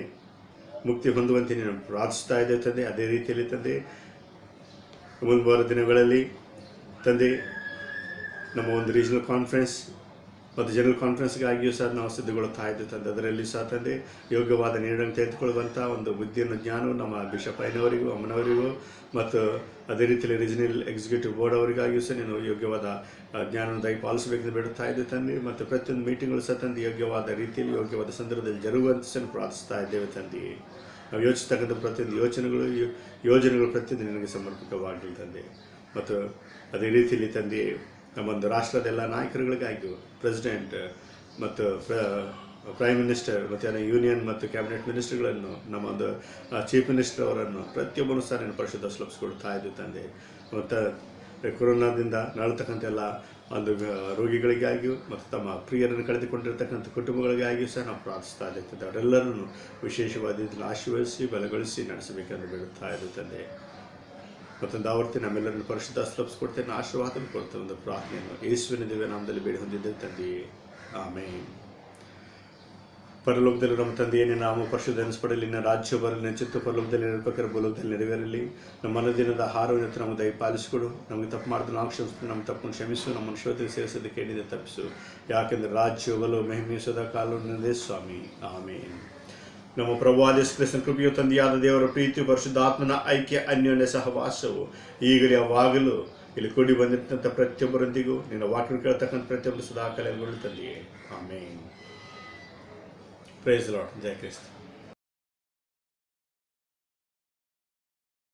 ಮುಕ್ತಿ ಹೊಂದುವಂತೆ ನೀನು ಪ್ರಾರ್ಥಿಸ್ತಾ ಇದ್ದೇವೆ ತಂದೆ. ಅದೇ ರೀತಿಯಲ್ಲಿ ತಂದೆ ಮುಂಬರುವ ದಿನಗಳಲ್ಲಿ ತಂದೆ ನಮ್ಮ ಒಂದು ರೀಜನಲ್ ಕಾನ್ಫರೆನ್ಸ್ ಮತ್ತು ಜನರಲ್ ಕಾನ್ಫರೆನ್ಸ್ಗಾಗಿಯೂ ಸಹ ನಾವು ಸಿದ್ಧಗೊಳ್ಳುತ್ತಾ ಇದ್ದೇವೆ ತಂದೆ. ಅದರಲ್ಲಿ ಸಹ ತಂದೆ ಯೋಗ್ಯವಾದ ನಿರ್ಣಯ ತೆಗೆದುಕೊಳ್ಳುವಂಥ ಒಂದು ಬುದ್ಧಿಯನ್ನು, ಜ್ಞಾನವು ನಮ್ಮ ಬಿಷಪ್ ಐನವರಿಗೂ, ಅಮ್ಮನವರಿಗೂ ಮತ್ತು ಅದೇ ರೀತಿಯಲ್ಲಿ ರೀಜನಲ್ ಎಕ್ಸಿಕ್ಯೂಟಿವ್ ಬೋರ್ಡ್ ಅವರಿಗಾಗಿಯೂ ಸಹ ನೀನು ಯೋಗ್ಯವಾದ ಜ್ಞಾನವನ್ನು ದಯಪಾಲಿಸಬೇಕೆಂದು ಬೇಡುತ್ತಾ ಇದ್ದೇವೆ ತಂದೆ. ಮತ್ತು ಪ್ರತಿಯೊಂದು ಮೀಟಿಂಗ್ಗಳು ಸಹ ತಂದೆ ಯೋಗ್ಯವಾದ ರೀತಿಯಲ್ಲಿ, ಯೋಗ್ಯವಾದ ಸಂದರ್ಭದಲ್ಲಿ ಜರುಗುವಂತೆ ಸಹ ಪ್ರಾರ್ಥಿಸ್ತಾ ಇದ್ದೇವೆ ತಂದೆ. ನಾವು ಯೋಚಿಸ್ತಕ್ಕಂಥ ಪ್ರತಿಯೊಂದು ಯೋಜನೆಗಳು ಪ್ರತಿಯೊಂದು ನಿನಗೆ ಸಮರ್ಪಕವಾಗಿಲ್ಲ ತಂದೆ. ಮತ್ತು ಅದೇ ರೀತಿಯಲ್ಲಿ ತಂದೆ ನಮ್ಮೊಂದು ರಾಷ್ಟ್ರದ ಎಲ್ಲ ನಾಯಕರುಗಳಿಗಾಗಿಯೂ, ಪ್ರೆಸಿಡೆಂಟ್ ಮತ್ತು ಪ್ರೈಮ್ ಮಿನಿಸ್ಟರ್ ಮತ್ತು ಯೂನಿಯನ್ ಮತ್ತು ಕ್ಯಾಬಿನೆಟ್ ಮಿನಿಸ್ಟರ್ಗಳನ್ನು, ನಮ್ಮೊಂದು ಚೀಫ್ ಮಿನಿಸ್ಟರ್ ಅವರನ್ನು ಪ್ರತಿಯೊಬ್ಬರೂ ಸಹ ನೀನು ಪರಿಶುದ್ಧ ಕೊಡ್ತಾ ಇದ್ದೀವಿ ತಂದೆ. ಮತ್ತು ಕೊರೋನಾದಿಂದ ನರಳತಕ್ಕಂಥ ಎಲ್ಲ ಒಂದು ರೋಗಿಗಳಿಗಾಗಿಯೂ ಮತ್ತು ತಮ್ಮ ಪ್ರಿಯರನ್ನು ಕಳೆದುಕೊಂಡಿರ್ತಕ್ಕಂಥ ಕುಟುಂಬಗಳಿಗಾಗಿಯೂ ಸಹ ನಾವು ಪ್ರಾರ್ಥಿಸ್ತಾ ಇದ್ದೇವೆ. ಅವರೆಲ್ಲರನ್ನು ವಿಶೇಷವಾದ ಇದನ್ನು ಆಶೀರ್ವದಿಸಿ ಬಲಗೊಳಿಸಿ ನಡೆಸಬೇಕೆಂದು ಬೇಡುತ್ತಾ ಇದ್ದೀವಿ ತಂದೆ. ಮತ್ತೊಂದು ಆವರ್ತಿ ನಮ್ಮೆಲ್ಲರನ್ನು ಪರಿಶುದ್ಧ ಕೊಡ್ತೇನೆ, ಆಶೀರ್ವಾದ ಕೊಡ್ತೇವೆ ಒಂದು ಪ್ರಾರ್ಥನೆಯನ್ನು ಯೇಸುವಿನ ದಿವ್ಯ ನಾಮದಲ್ಲಿ ಬೇಡಿ ಹೊಂದಿದ್ದೇವೆ ತಂದೆಯೇ, ಆಮೇನ್. ಪರಲೋಕದಲ್ಲಿ ನಮ್ಮ ತಂದೆಯೇ, ನಿನ್ನ ನಾಮ ಪರಿಶುದ್ಧ ಎನಿಸಪಡಲಿ, ನಿನ್ನ ರಾಜ್ಯ ಬರಲಿ, ನಿನ್ನ ಚಿತ್ತ ಪರಲೋಕದಲ್ಲಿ ನೆರವೇರಬೇಕಾದ್ರೆ ಭೂಲೋಕದಲ್ಲಿ ನೆರವೇರಲಿ. ನಮ್ಮ ಮನದಿನದ ಆಹಾರವನ್ನು ನಮಗೆ ದಯಪಾಲಿಸಿಕೊಡು. ನಮಗೆ ತಪ್ಪು ಮಾಡಿದ್ರೆ ನಾವು ಕ್ಷಮಿಸ್ತೀವಿ, ನಮ್ಮ ತಪ್ಪನ್ನು ಕ್ಷಮಿಸು. ನಮ್ಮನ್ನು ಶೋಧನೆಗೆ ಸೇರಿಸೋದಕ್ಕೆ ಏನಿದೆ ತಪ್ಪಿಸು. ಯಾಕೆಂದರೆ ರಾಜ್ಯ, ಬಲವು, ಮಹಿಮೆ ಸದಾ ಕಾಲ ನಿನ್ನದೇ ಸ್ವಾಮಿ, ಆಮೇನ್. ನಮ್ಮ ಪ್ರಭುವಾದ ಯೇಸು ಕ್ರಿಸ್ತನ ಕೃಪೆಯು, ತಂದೆಯಾದ ದೇವರ ಪ್ರೀತಿಯು, ಪರಿಶುದ್ಧಾತ್ಮನ ಐಕ್ಯ, ಅನ್ಯೋನ್ಯ ಸಹವಾಸವು ಈಗಲೇ ಯಾವಾಗಲೂ ಇಲ್ಲಿ ಕೂಡಿ ಬಂದಿರ್ತಂಥ ಪ್ರತಿಯೊಬ್ಬರೊಂದಿಗೂ ನಿನ್ನ ವಾಕ್ಯ ಕೇಳ್ತಕ್ಕಂಥ ಪ್ರತಿಯೊಬ್ಬರು ಸದಾ ಕಾಲ ತಂದೆಯೇ, ಆಮೇನ್. Praise the Lord. Jai Krishna.